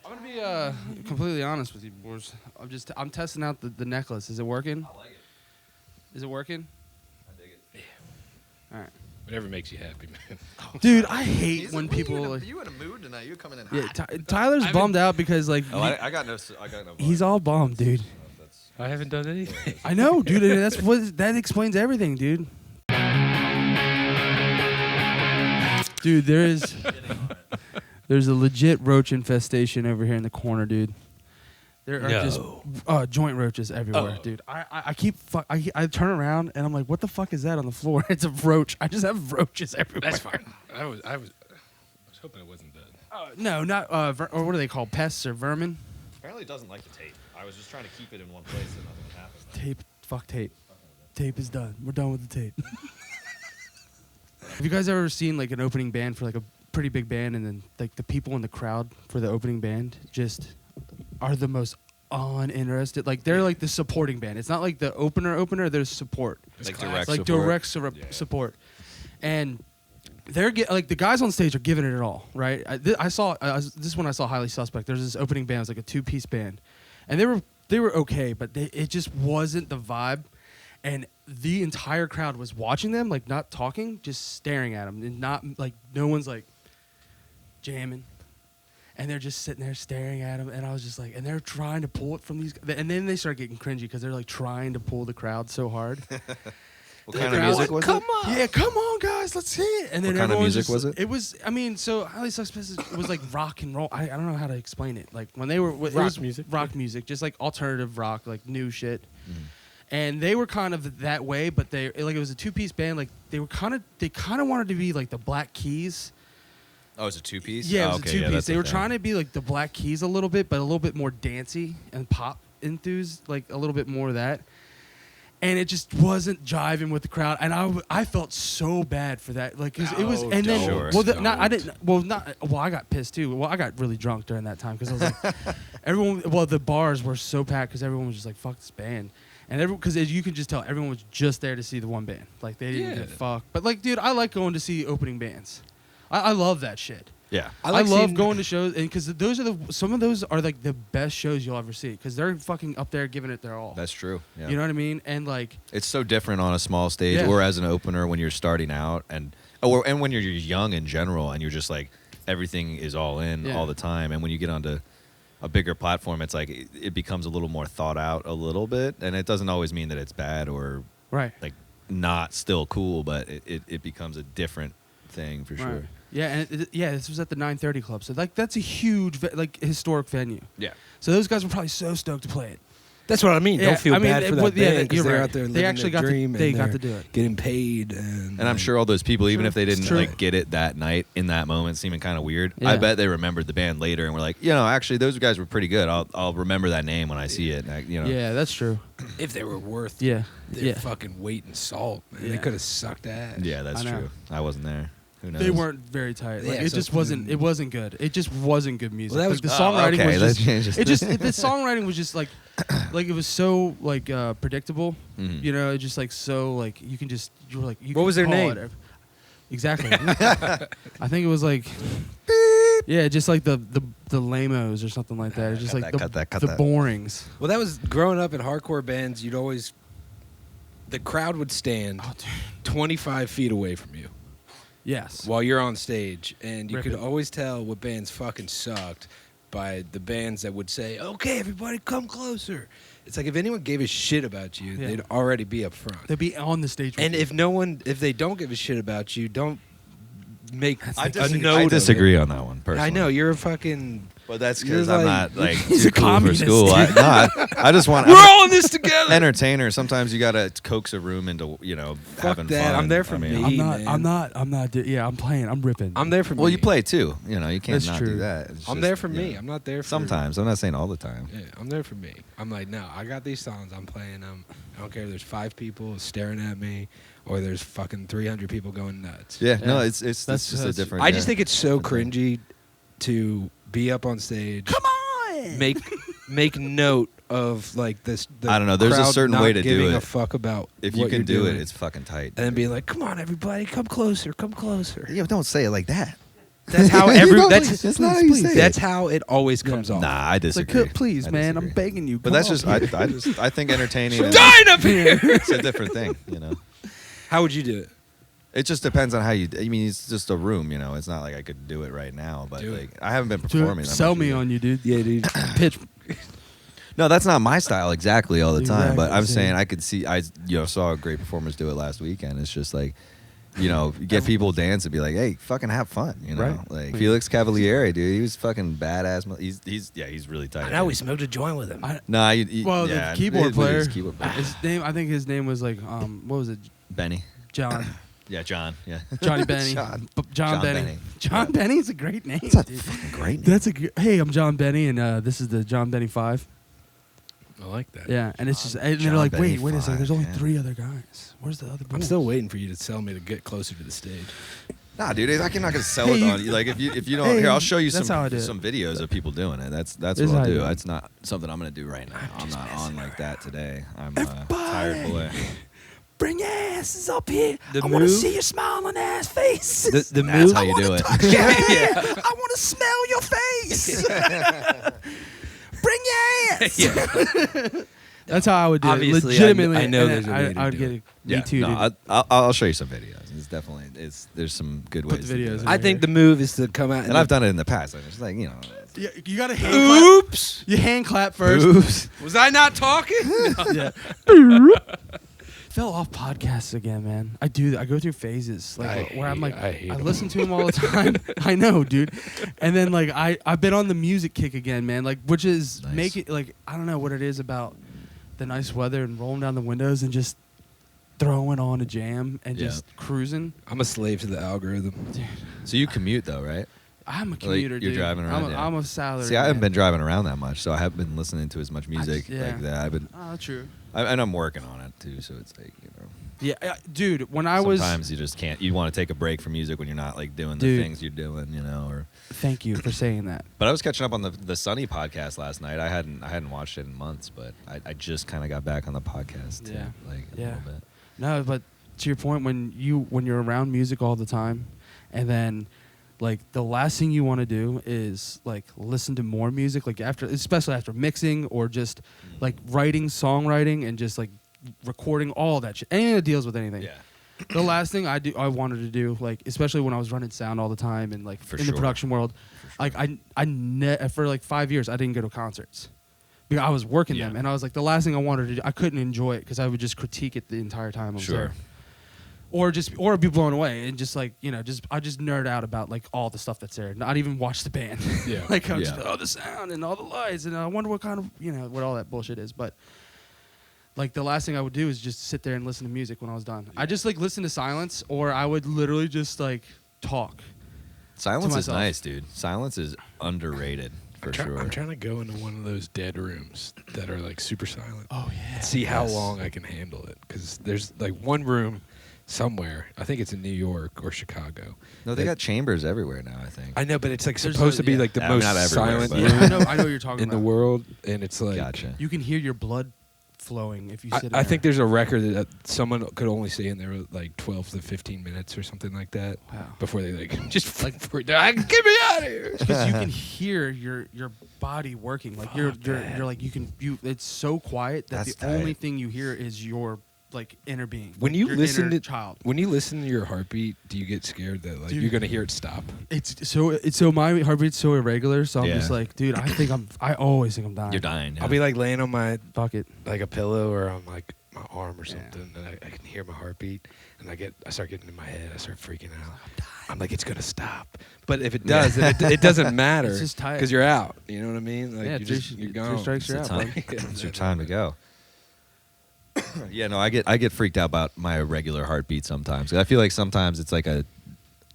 I'm gonna be completely honest with you, boys. I'm testing out the necklace. Is it working? I like it. Is it working? I dig it. All right. Whatever makes you happy, man. Dude, I hate when people like. You in a mood tonight? You're coming in Yeah, hot. Tyler's bummed out because like. Oh, I got no. He's all bummed, dude. I haven't done anything. I know, dude. And that explains everything, dude. Dude, there's a legit roach infestation over here in the corner, dude. There are just joint roaches everywhere, dude. I turn around and I'm like, what the fuck is that on the floor? It's a roach. I just have roaches everywhere. That's fine. I was hoping it wasn't that. No, not or what are they called? Pests or vermin? Apparently, it doesn't like the tape. I was just trying to keep it in one place and nothing happened. Tape. Fuck tape. Tape is done. We're done with the tape. Have you guys ever seen like an opening band for like a pretty big band, and then like the people in the crowd for the opening band just are the most uninterested? Like they're like the supporting band. It's not like the opener. There's support. Like direct support. And they're like the guys on stage are giving it all, right? This is when I saw Highly Suspect. There's this opening band. It was like a 2-piece band, and they were okay, but it just wasn't the vibe. And the entire crowd was watching them, like not talking, just staring at them, and not like no one's like jamming, and they're just sitting there staring at them. And I was just like, and they're trying to pull it from these, and then they start getting cringy because they're like trying to pull the crowd so hard. What kind of music was it? Come on, yeah, come on, guys, let's see it. And then what kind of music was it? It was, I mean, so Highly Suspect was like rock and roll. I don't know how to explain it. Like when they were rock music, just like alternative rock, like new shit. Mm-hmm. And they were kind of that way, but it was a 2-piece band. Like they kind of wanted to be like the Black Keys. Oh, it's a 2-piece? Yeah, it was okay, a 2-piece. Yeah, they were trying to be like the Black Keys a little bit, but a little bit more dancey and pop enthused, like a little bit more of that. And it just wasn't jiving with the crowd, and I felt so bad for that, like cause it was, and then I got pissed too. Well, I got really drunk during that time because I was like, everyone. Well, the bars were so packed because everyone was just like, fuck this band. And because you can just tell everyone was just there to see the one band. Like they didn't give a fuck. But like, dude, I like going to see opening bands. I love that shit. Yeah, I love going to shows, and because some of those are like the best shows you'll ever see because they're fucking up there giving it their all. That's true. Yeah. You know what I mean? And like, it's so different on a small stage or as an opener when you're starting out, and when you're young in general, and you're just like everything is all in all the time. And when you get onto a bigger platform, it's like it becomes a little more thought out a little bit, and it doesn't always mean that it's bad or like not still cool, but it becomes a different thing for sure. Yeah, and this was at the 930 Club, so like that's a huge historic venue. Yeah. So those guys were probably so stoked to play it. That's what I mean. Don't feel bad for that band because they're out there living their dream. They got to do it. Getting paid. And I'm sure all those people, even if they didn't like get it that night, in that moment, seeming kind of weird, I bet they remembered the band later and were like, actually, those guys were pretty good. I'll remember that name when I see it. Yeah, that's true. If they were worth their fucking weight and salt, man, they could have sucked ass. Yeah, that's true. I wasn't there. Who knows? They weren't very tight. Like, it just wasn't. It wasn't good. It just wasn't good music. Well, that was, the songwriting was just. The songwriting was just like it was so like predictable. Mm-hmm. You know, it just like so like you were like. What was their name? Exactly. I think it was like. Yeah, just like the lamos or something like that. It's just like the borings. Well, that was growing up in hardcore bands. You'd always. The crowd would stand 25 feet away from you. Yes. While you're on stage, and you could always tell what bands fucking sucked by the bands that would say, "Okay, everybody, come closer." It's like if anyone gave a shit about you, they'd already be up front. They'd be on the stage. And if they don't give a shit about you, don't make I disagree on that one. Personally, I know you're a fucking. But that's because I'm not like he's a cool communist. for school. I just want. We're all in this together. Entertainer. Sometimes you gotta coax a room into having fun. I'm there for me. I'm not. I'm playing. I'm ripping. I'm there for me. Well, you play too. You can't That's do that. I'm there for me. I'm not there for sometimes. I'm not saying all the time. Yeah, I'm there for me. I'm like, no, I got these songs. I'm playing them. I don't care if there's 5 people staring at me or there's fucking 300 people going nuts. Yeah. No, it's just a different. I just think it's so cringy to be up on stage. Come on. Make note of like this. I don't know. There's a certain way to do giving it. a fuck about if what you can you're do doing. it, it's fucking tight. And then being like, "Come on, everybody, come closer, come closer." Yeah, don't say it like that. That's how That's not how you say it. That's how it always comes off. Nah, I It's like, disagree. please, man, I'm begging you. But that's just I think entertaining. Dying up here. It's a different thing, How would you do it? It just depends on how you. I mean, it's just a room, It's not like I could do it right now, but Do like it. I haven't been performing. that Sell much me either. on you, dude. Yeah, dude. Pitch. No, that's not my style exactly all the time. But Exactly, I'm see. saying I could see. I saw great performers do it last weekend. It's just like. You get people dance and be like, "Hey, fucking have fun," Right. Like Felix Cavaliere, dude, he was fucking badass. He's really tight. I know we smoked a joint with him. Nah, The keyboard player. His keyboard player. His name, I think his name was like, what was it? Benny. John. Yeah, John. Yeah. Johnny Benny. John. John Benny. Benny. John Yeah. Benny is a great name. That's a dude. fucking great name. That's hey, I'm John Benny, and this is the John Benny 5. I like that. Yeah, and it's just, and John they're like, Benny wait a second, there's 5, only yeah. 3 other guys. Where's the other? I'm still waiting for you to tell me to get closer to the stage. Nah, dude, I'm not gonna sell Hey, it you- on you. Like if you don't, Hey, here I'll show you that's how I do it. some videos of people doing it. That's This what is I'll how I do. do it. It's not something I'm gonna do right now. I'm not on like that today. I'm a Everybody. tired boy. Bring your asses up here. The I want to move- see your smiling ass face. The That's move. how you do it. I want to smell your face. Bring your ass. Yeah. That's how I would do Obviously, it. Legitimately, I know and there's a way to I would do get it. it. Yeah, Me too, no, dude. I'll show you some videos. It's definitely there's some good Put ways. the to do videos it. in I think the move is to come out And I've done it in the past. I'm just like You got to hand clap. Oops. You hand clap first. Oops. Was I not talking? Yeah. Fell off podcasts again, man. I do. I go through phases where I'm like, I hate I 'em. listen to them all the time. I know, dude. And then like I've been on the music kick again, man. Like which is Nice. make it like I don't know what it is about the nice weather and rolling down the windows and just throwing on a jam and Yeah. just cruising. I'm a slave to the algorithm. So you commute though, right? I'm a commuter, you're dude. driving around, yeah. I'm a salary. See, I haven't been driving around that much, so I haven't been listening to as much music yeah. like that. I've been, Oh, true. and I'm working on it too. So it's like Yeah, dude. When I was sometimes you just can't. You want to take a break from music when you're not like doing Dude. the things you're doing, Or thank you for saying that. but I was catching up on the Sunny podcast last night. I hadn't watched it in months, but I just kind of got back on the podcast. Too, Yeah. like a Yeah. little bit. No, but to your point, when you're around music all the time, and then like the last thing you want to do is like listen to more music, like especially after mixing or just like writing, songwriting, and just like recording all that shit. Anything that deals with anything. Yeah. The last thing I wanted to do, like especially when I was running sound all the time and like For in sure. the production world, like for like 5 years I didn't go to concerts. Because I was working Yeah. them, and I was like, the last thing I wanted to do, I couldn't enjoy it because I would just critique it the entire time I was Sure. there. Or be blown away and just like I just nerd out about like all the stuff that's there, not even watch the band. Yeah. Like I'm just Yeah. the sound and all the lights, and I wonder what kind of what all that bullshit is. But like the last thing I would do is just sit there and listen to music when I was done. I just like listen to silence, or I would literally just like talk. Silence is myself. nice, dude. Silence is underrated for sure. I'm trying to go into one of those dead rooms that are like super silent. Oh yeah. See how Yes. long I can handle it. Because there's like one room somewhere. I think it's in New York or Chicago. No, they that- got chambers everywhere now. I think. I know, but it's like There's supposed a- to be yeah. like the I mean, most not everywhere, silent but- room I know what you're talking in the about. world, and it's like Gotcha. You can hear your blood flowing if you sit. I think there's a record that someone could only stay in there like 12 to 15 minutes or something like that Wow. before they like just like get me out of here. Because you can hear your body working, like you're that. like you. It's so quiet that That's the only tight. thing you hear is your like inner being. When like, you your listen inner to child, when you listen to your heartbeat, do you get scared that like Dude. you're gonna hear it stop? it's so my heartbeat's so irregular. So I'm Yeah. just like, dude, I always think I'm dying. You're dying. I'll be like laying on my Fuck it. like a pillow or on like my arm or Yeah. something, and I can hear my heartbeat, and I start getting in my head, I start freaking out. I'm like, it's gonna stop, but if it does, then it doesn't matter. It's just tight. because you're out. You know what I mean? Like Yeah, you're gone. three strikes, you're It's out. the bud. time. It's your time to go. Yeah, no, I get freaked out about my regular heartbeat sometimes. I feel like sometimes it's like a,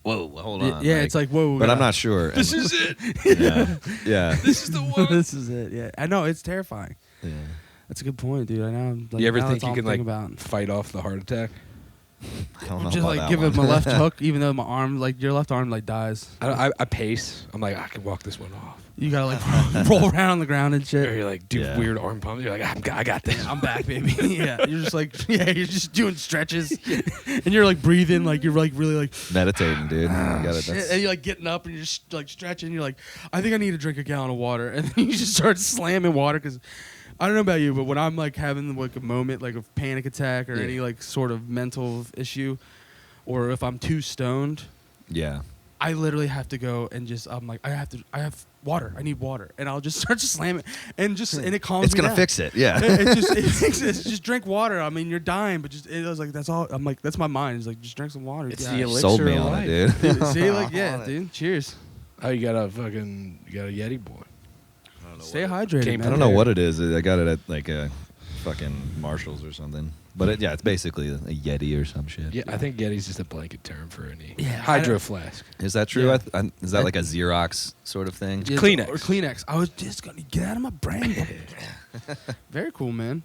whoa, hold on. Yeah, it's like whoa. but I'm not sure. This is it. Yeah, yeah. This is the one. This is it. Yeah, I know it's terrifying. Yeah. That's a good point, dude. I know. Like, You ever now think that's all you I'm can like thinking about. fight off the heart attack? I don't know Just about like that give one. it my left hook, even though my arm, like your left arm, like dies. I pace. I'm like, I can walk this one off. You gotta like roll around on the ground and Or shit. you're like, do weird arm pumps. You're like, I got this. I'm back, baby. Yeah, you're just like, you're just doing stretches, and you're like breathing, like you're like really like Meditating, dude. You got it. shit. And you're like getting up and you're just like stretching. You're like, I think I need to drink a gallon of water, and then you just start slamming water because I don't know about you, but when I'm like having like a moment like a panic attack or any like sort of mental issue, or if I'm too stoned, Yeah. I literally have to go and just I'm like I have water. I need water, and I'll just start to slam it, and it calms It's me gonna down. fix it. Yeah. It's just drink water. I mean, you're dying, but just it was like that's all. I'm like that's my mind. It's like just drink some water. It's Yeah. the elixir Sold me of on life. it, dude. See, like yeah, dude. Cheers. Oh, you got a Yeti boy. Stay hydrated. Came Man. I don't know what it is. I got it at like a fucking Marshalls or something. But it's basically a Yeti or some shit. Yeah, I think Yeti's just a blanket term for any Yeah, hydro flask. Is that true? Yeah. Is that like a Xerox sort of thing? Yeah, Kleenex. or Kleenex. I was just gonna get out of my brain. Very cool, man.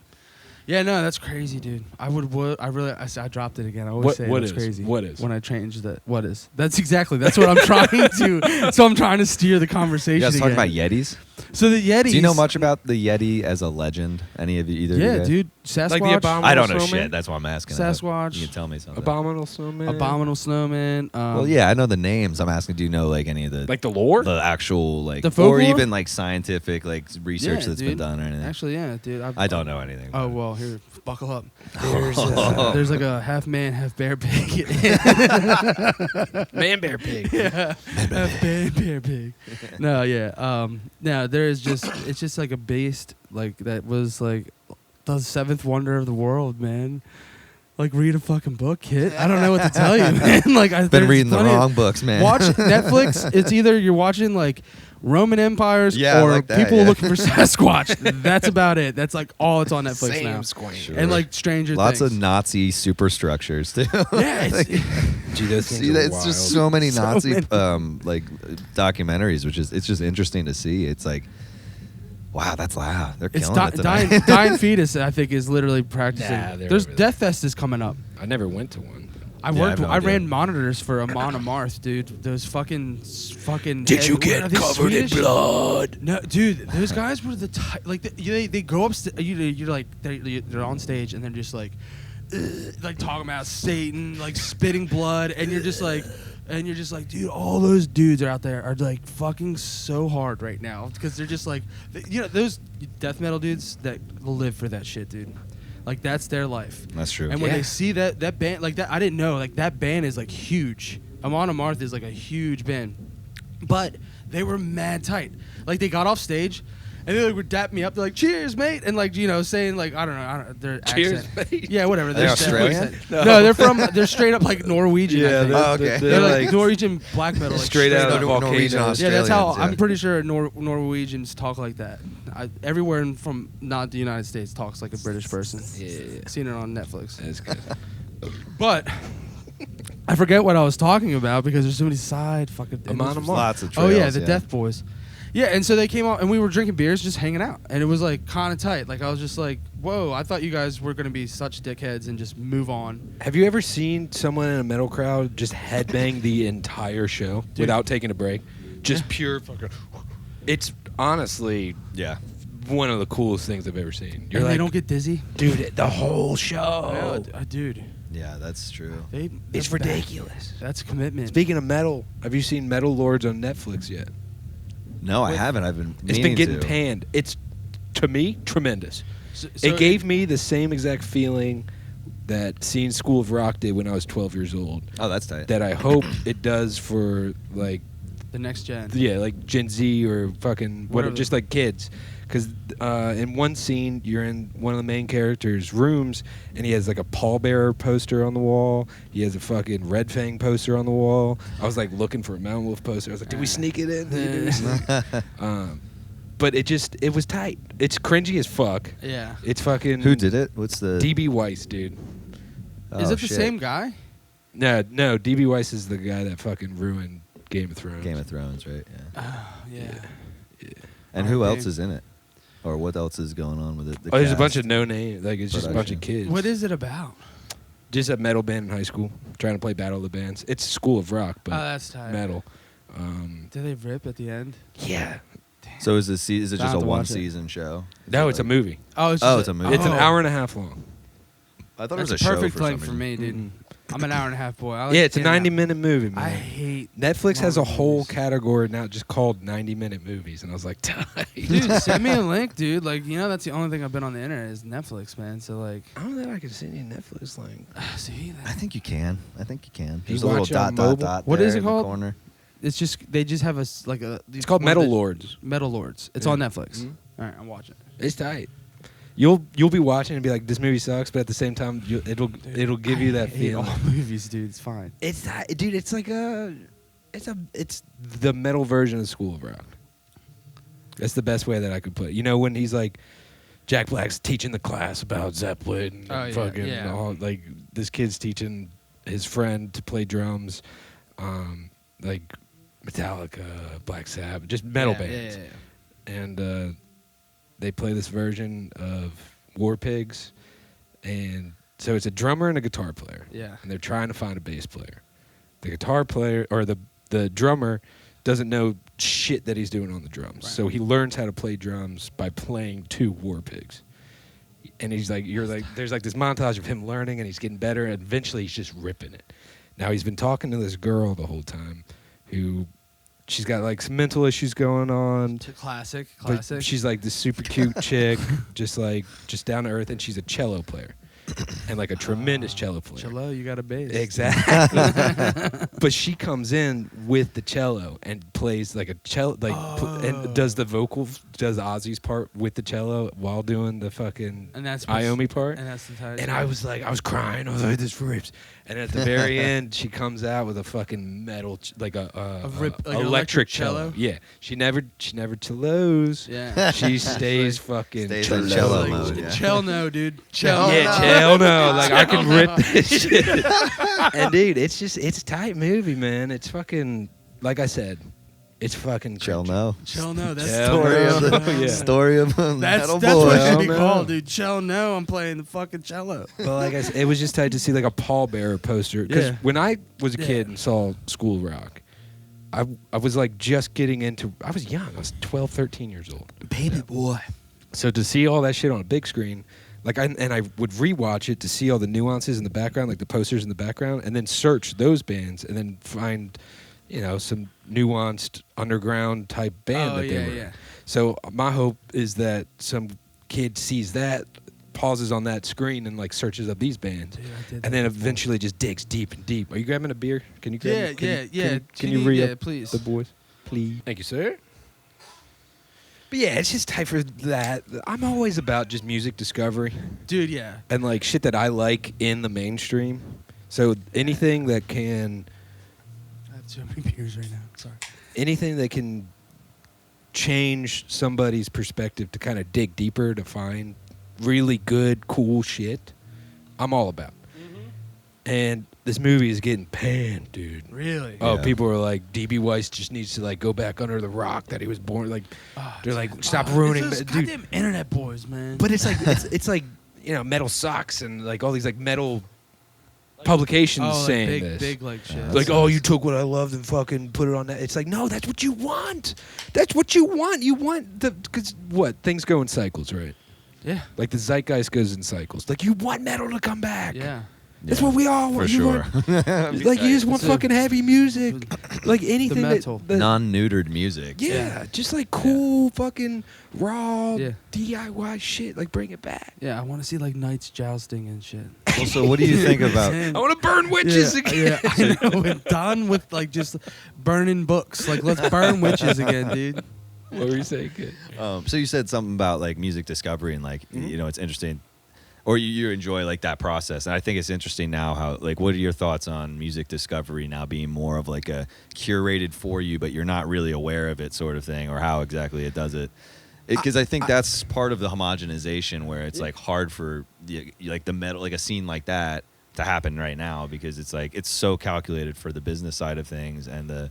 Yeah, no, that's crazy, dude. I dropped it again. I always say what it's is? crazy. What is? When I changed that? What is? That's what I'm trying to. So I'm trying to steer the conversation. You guys talking again. about Yetis? So the Yeti. Do you know much about the Yeti as a legend? Any of you either? Yeah, of you guys? dude. Sasquatch. Like the Abominable I don't know Snowman? shit. That's why I'm asking. Sasquatch. You can tell me something. Abominable Snowman. Abominable Snowman. Well, yeah, I know the names. I'm asking, do you know like any of the Like the lore? the actual like The or folklore? even like scientific like research Yeah, that's been dude. done or anything? Actually, yeah, dude. I don't know anything. Oh about it. well, here, buckle up. Oh. There's like a half man, half bear pig. Man Bear Pig. Yeah, half man, bear pig. No, yeah. No, there is just it's just like a beast like that was like the seventh wonder of the world, man. Like read a fucking book, kid. I don't know what to tell you, man. Like I've Been reading the wrong books, man. Watch Netflix. It's either you're watching like Roman empires Yeah, or like that, people yeah. looking for Sasquatch. That's about it. That's like all it's on Netflix Same now. square. Sure. And like Stranger Lots Things. of Nazi superstructures too. Yeah, it's, Gee, those things See, are it's just wild. so many So Nazi many. like documentaries, which is it's just interesting to see. It's like, wow, that's loud. They're it's killing it tonight. dying fetus. I think is literally practicing. Nah, they're There's over there. Death Fest is coming up. I never went to one. I Yeah, I worked. have no I idea. ran monitors for Amon Amarth, dude. Those fucking. Did you what get are they, covered in Swedish? blood? No, dude. Those guys were the like they go up. You're like they're on stage and they're just like talking about Satan, like spitting blood, and you're just like. And you're just like, dude, all those dudes out there are like fucking so hard right now because they're just like, those death metal dudes that live for that shit, dude. Like that's their life. That's true. And when Yeah. they see that band, like that, I didn't know, like that band is like huge. Amon Amarth is like a huge band, but they were mad tight. Like they got off stage. And they like, would dap me up. They're like, "Cheers, mate," and like saying like I don't know their Cheers, accent. mate. Yeah, whatever. They're Their Australian? accent. No, they're straight up like Norwegian. I think. Oh, okay. They're like Norwegian black metal. Like, Straight out of the Norwegian volcanoes. Yeah, that's how Australians, yeah. I'm pretty sure Norwegians talk like that. Everywhere from not the United States talks like a British person. Yeah. Seen it on Netflix. That's good. But I forget what I was talking about because there's so many side fucking. Amon Amarth. Lots of Oh trails, yeah, the Death Boys. Yeah, and so they came out and we were drinking beers, just hanging out, and it was like kind of tight. Like I was just like, whoa, I thought you guys were gonna be such dickheads and just move on. Have you ever seen someone in a metal crowd just headbang the entire show without taking a break? Just pure fucking. It's honestly Yeah. one of the coolest things I've ever seen. And they don't get dizzy. dude, the whole show. Dude, Yeah, that's true. It's they're bad. ridiculous. That's commitment. Speaking of metal, have you seen Metal Lords on Netflix yet? No, I haven't. I've been. It's been meaning getting to. panned. It's, to me, tremendous. So It gave me the same exact feeling that seeing School of Rock did when I was 12 years old. Oh, that's tight. That I hope it does for like the next gen. like Gen Z or fucking Whatever. just like kids. Because in one scene, you're in one of the main characters' rooms, and he has like a pallbearer poster on the wall. He has a fucking Red Fang poster on the wall. I was like looking for a Mountain Wolf poster. I was like, did we sneak it in? Did we sneak it? But it was tight. It's cringy as fuck. Yeah. It's fucking. Who did it? What's the? DB Weiss, dude. Is Oh, it the shit. same guy? No, DB Weiss is the guy that fucking ruined Game of Thrones. Game of Thrones, right? Yeah. Yeah. And who R.I.P. else is in it? Or what else is going on with it? The Oh, there's a cast? bunch of no name. Like it's just a bunch of Production. kids. What is it about? just a metal band in high school, trying to play Battle of the Bands. It's School of Rock, but that's tight. metal. Do they rip at the end? Yeah. So is it just have a to one watch it. season show? No, it's a movie. Oh, Oh, it's a movie. It's an hour and a half long. I thought it That's was a perfect show length for me, dude. I'm an hour and a half boy. I like Yeah, it's a seeing that. 90-minute movie, man. I hate Netflix has a longer whole movies. category now just called 90-minute movies, and I was like, tight. Dude, send me a link, dude. Like, that's the only thing I've been on the internet is Netflix, man. So, like, I don't think I can send you Netflix link. see, I think you can. You There's a little watch it on dot mobile? dot. What there is it in the called? corner. it's just they just have these It's called one Metal that- Lords. Metal Lords. It's Yeah. on Netflix. Mhm. All right, I'm watching it. It's tight. You'll be watching and be like, this movie sucks, but at the same time, it'll give you that I hate feeling. all movies, dude. It's fine. It's tight, dude. It's like it's the metal version of School of Rock. That's the best way that I could put it. You know, when he's like, Jack Black's teaching the class about Zeppelin, Oh, yeah, fucking yeah. all, like this kid's teaching his friend to play drums, like Metallica, Black Sabbath, just metal bands. Yeah. And they play this version of War Pigs, and so it's a drummer and a guitar player, Yeah. and they're trying to find a bass player. The guitar player or the drummer doesn't know shit that he's doing on the drums, Right. so he learns how to play drums by playing to War Pigs. And he's like, there's like this montage of him learning, and he's getting better, and eventually he's just ripping it. Now he's been talking to this girl the whole time, who she's got like some mental issues going on. Classic. But she's like this super cute chick, just down to earth, and she's a cello player, and like a tremendous cello player. Cello, you got a bass. Exactly. But she comes in with the cello and plays like a cello, and does the does Ozzy's part with the cello while doing the fucking And that's Iommi part. And that's the title. And I was crying. I was like, this rips. And at the very end, she comes out with a fucking metal, like an electric cello. Yeah, she never cellos. Yeah. She stays fucking Stays cello. in cello Like, mode, yeah. Chell no, dude. Chell Yeah, no. hell no. Like I can Hell rip no. this shit. And dude, it's a tight movie, man. It's fucking, like I said, it's fucking Chell cringy. no. Chell no. That's Chell Story of no. the Yeah. story of a That's metal what boy. it should be Chell no. called, dude. Chell no. I'm playing the fucking cello. But like I said, it was just tight to see like a pallbearer poster. Because Yeah. when I was a kid Yeah. and saw School of Rock, I was like just getting into, I was young. I was 12, 13 years old. Baby boy. So to see all that shit on a big screen, like I would rewatch it to see all the nuances in the background, like the posters in the background, and then search those bands and then find, some nuanced underground type band that they were. Yeah. So my hope is that some kid sees that, pauses on that screen, and like searches up these bands, Dude, I did and then that before. eventually just digs deep and deep. Are you grabbing a beer? Can you grab? Yeah, can yeah. Can Do you need- re yeah, up please. the boys, please? Thank you, sir. But yeah, it's just time for that. I'm always about just music discovery Dude, yeah. and like shit that I like in the mainstream. So anything that can I have too many beers right now. Sorry. anything that can change somebody's perspective to kind of dig deeper to find really good, cool shit, I'm all about. And this movie is getting panned, dude. Really? Oh, Yeah. people are like, DB Weiss just needs to like go back under the rock that he was born. Like, Oh, they're dude. like, stop ruining, It's those dude. goddamn internet boys, man. But it's like it's like metal sucks and like all these like metal publications like saying big, this. big like shit. That's Like, oh, you took what I loved and fucking put it on that. It's like, no, that's what you want. That's what you want. You want because what? Things go in cycles, right? Yeah. Like the zeitgeist goes in cycles. Like you want metal to come back. Yeah. That's what we all For want. You sure. want- like you just want It's a- fucking heavy music, like anything metal. that Non-neutered music. yeah, just like cool fucking raw Yeah. DIY shit. Like bring it back. Yeah, I want to see like knights jousting and shit. Well, so what do you think about? I want to burn witches again. Yeah, I know. We're done with like just burning books. Like, let's burn witches again, dude. What were you saying? Kid? So you said something about like music discovery and like it's interesting, or you enjoy like that process. And I think it's interesting now how like what are your thoughts on music discovery now being more of like a curated for you, but you're not really aware of it sort of thing, or how exactly it does it? Because I think that's part of the homogenization where it's like hard for the metal, like a scene like that to happen right now, because it's like it's so calculated for the business side of things and the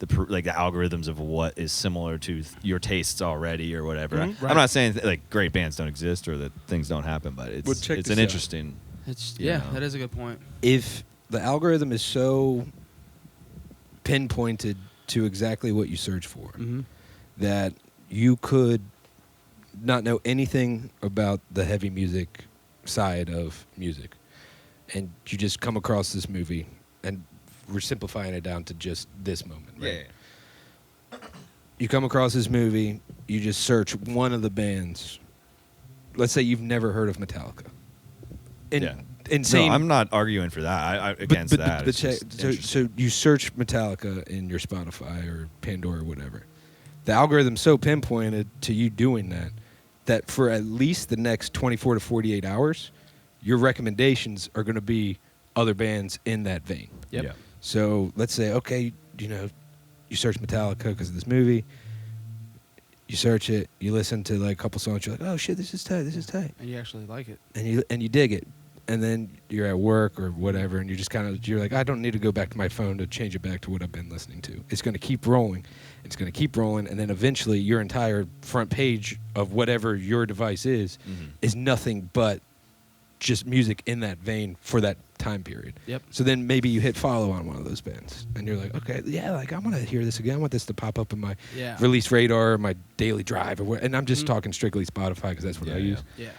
algorithms of what is similar to your tastes already or whatever. Mhm. I'm not saying like great bands don't exist or that things don't happen, but Well, it's check an this out. interesting. That is a good point. If the algorithm is so pinpointed to exactly what you search for, that you could not know anything about the heavy music side of music, and you just come across this movie, and we're simplifying it down to just this moment, right? Yeah. You come across this movie, you just search one of the bands. Let's say you've never heard of Metallica. Insane. No, I'm not arguing for that. Against that. So you search Metallica in your Spotify or Pandora or whatever. The algorithm's so pinpointed to you doing that for at least the next 24 to 48 hours, your recommendations are going to be other bands in that vein. Yep. Yeah. So let's say, okay, you search Metallica because of this movie. You search it, you listen to like a couple songs, you're like, oh shit, this is tight. And you actually like it. And you dig it. And then you're at work or whatever, and you're like, I don't need to go back to my phone to change it back to what I've been listening to. It's going to keep rolling. It's going to keep rolling, and then eventually your entire front page of whatever your device is nothing but just music in that vein for that time period. Yep. So then maybe you hit follow on one of those bands, and you're like, okay, yeah, like I want to hear this again. I want this to pop up in my release radar or my daily drive, and I'm just talking strictly Spotify because that's what I use. Yeah.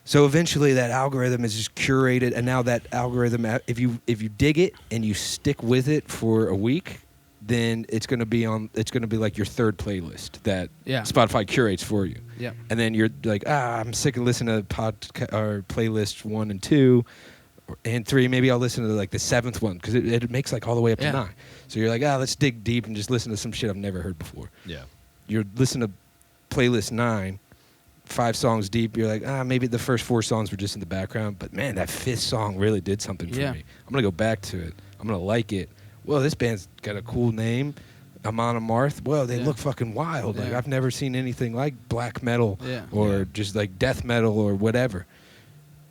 So eventually that algorithm is just curated, and now that algorithm, if you dig it and you stick with it for a week, then it's going to be like your third playlist that Spotify curates for you. Yeah. And then you're like, I'm sick of listening to or playlist 1 and 2 and 3. Maybe I'll listen to like the 7th one because it makes like all the way up to 9. So you're like, let's dig deep and just listen to some shit I've never heard before. Yeah. You're listening to playlist 9. 5 songs deep, you're like, maybe the first 4 songs were just in the background, but man, that 5th song really did something for me. I'm gonna go back to it. I'm gonna like it. Well, this band's got a cool name, Amon Amarth. Well, they look fucking wild. Like I've never seen anything like black metal or just like death metal or whatever.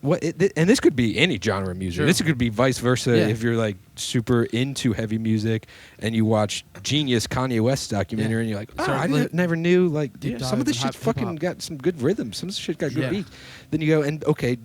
And this could be any genre of music. Sure. This could be vice versa if you're like super into heavy music and you watch Genius Kanye West documentary and you're like, I never knew like some of this shit fucking got some good rhythm. Some of this shit got good beats. Then you go and okay,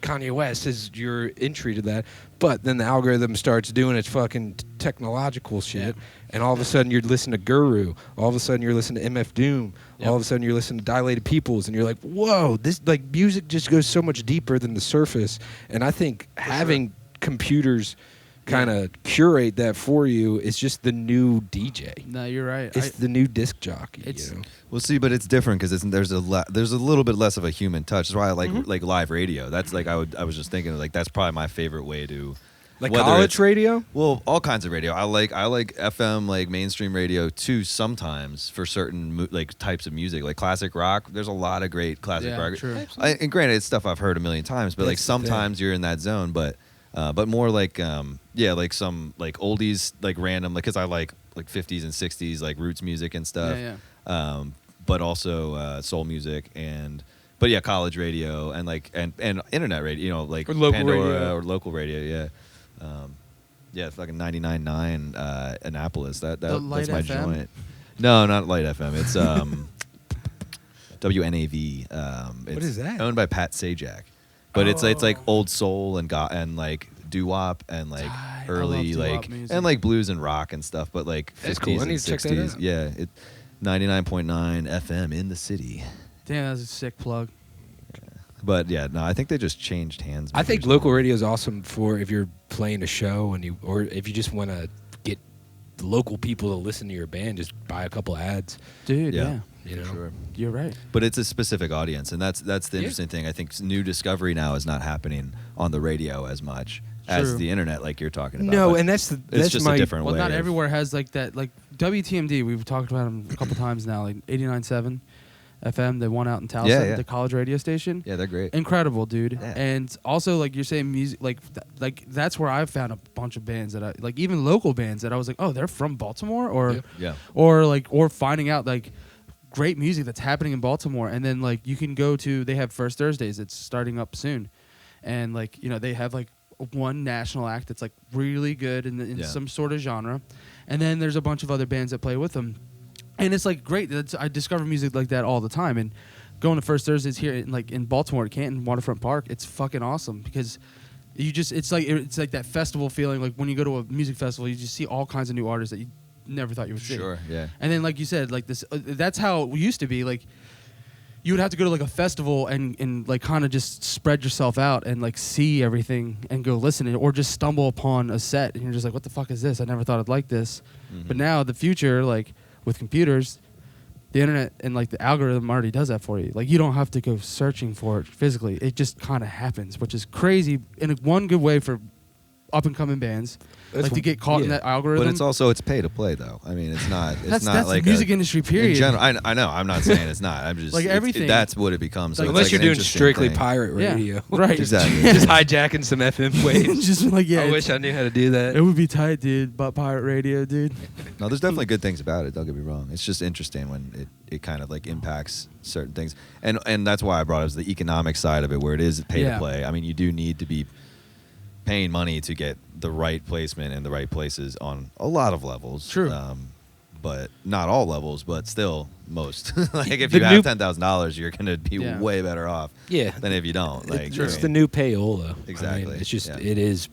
Kanye West is your entry to that, but then the algorithm starts doing its fucking technological shit, and all of a sudden you're listening to Guru, all of a sudden you're listening to MF Doom, all of a sudden you're listening to Dilated Peoples, and you're like, whoa, this like music just goes so much deeper than the surface. And I think having computers kind of curate that for you is just the new DJ. No, you're right. It's the new disc jockey. Well, see, but it's different because there's a little bit less of a human touch. That's why I like live radio. That's like I was just thinking like that's probably my favorite way to like college radio. Well, all kinds of radio. I like FM, like mainstream radio too. Sometimes for certain like types of music, like classic rock. There's a lot of great classic rock. True. And granted, it's stuff I've heard a million times, but like sometimes you're in that zone. But more like like some like oldies, like random, like because I like 50s and 60s like roots music and stuff. But also soul music but college radio and like and internet radio, like or local Pandora radio. or local radio, fucking 99.9 Annapolis. That's my FM? joint. No, not Light FM. It's WNAV. What is that? Owned by Pat Sajak. But it's like old soul and like doo-wop and like early like music. And like blues and rock and stuff, but like 50s and 60s. Yeah, 99.9 FM in the city. Damn, that's a sick plug. But I think they just changed hands. I think local radio is awesome for if you're playing a show or if you just want to get local people to listen to your band, just buy a couple ads. Dude, Sure. You're right. But it's a specific audience, and that's the interesting thing. I think new discovery now is not happening on the radio as much as the internet, like you're talking about. No, but and that's just a different way. Well, not everywhere has like that. Like WTMD, we've talked about them a couple times now. Like 89.7 FM, the one out in Towson, the college radio station. Yeah, they're great. Incredible, dude. Yeah. And also, like you're saying, music, like that's where I've found a bunch of bands that I like, even local bands that I was like, oh, they're from Baltimore, or finding out like great music that's happening in Baltimore, and then like you can go to, they have First Thursdays, it's starting up soon, and like they have like one national act that's like really good in some sort of genre, and then there's a bunch of other bands that play with them, and it's like great. I discover music like that all the time, and going to First Thursdays here in Baltimore at Canton Waterfront Park. It's fucking awesome because it's like that festival feeling. Like when you go to a music festival, you just see all kinds of new artists that you never thought you would see. Sure, yeah. And then like you said, like this, that's how it used to be. Like you would have to go to like a festival and like kind of just spread yourself out and like see everything and go listen to it, or just stumble upon a set and you're just like, what the fuck is this? I never thought I'd like this. But now the future, like with computers, the internet and like the algorithm already does that for you. Like you don't have to go searching for it physically. It just kind of happens, which is crazy in one good way for up and coming bands. Like to get caught in that algorithm. But it's pay to play though. I mean, it's not. It's that's like the music industry. Period. In general, I know. I'm not saying it's not. I'm just like everything. That's what it becomes. Like, so unless like you're doing strictly thing. pirate radio, right? Exactly. Just hijacking some FM waves. Just like I wish I knew how to do that. It would be tight, dude. But pirate radio, dude. No, there's definitely good things about it. Don't get me wrong. It's just interesting when it kind of like impacts certain things, and that's why I brought up the economic side of it, where it is pay to play. I mean, you do need to be paying money to get the right placement in the right places on a lot of levels. True. But not all levels, but still most. Like if you have $10,000, you're gonna be way better off. Than if you don't. Like it's the new payola. Exactly. I mean, it's just it is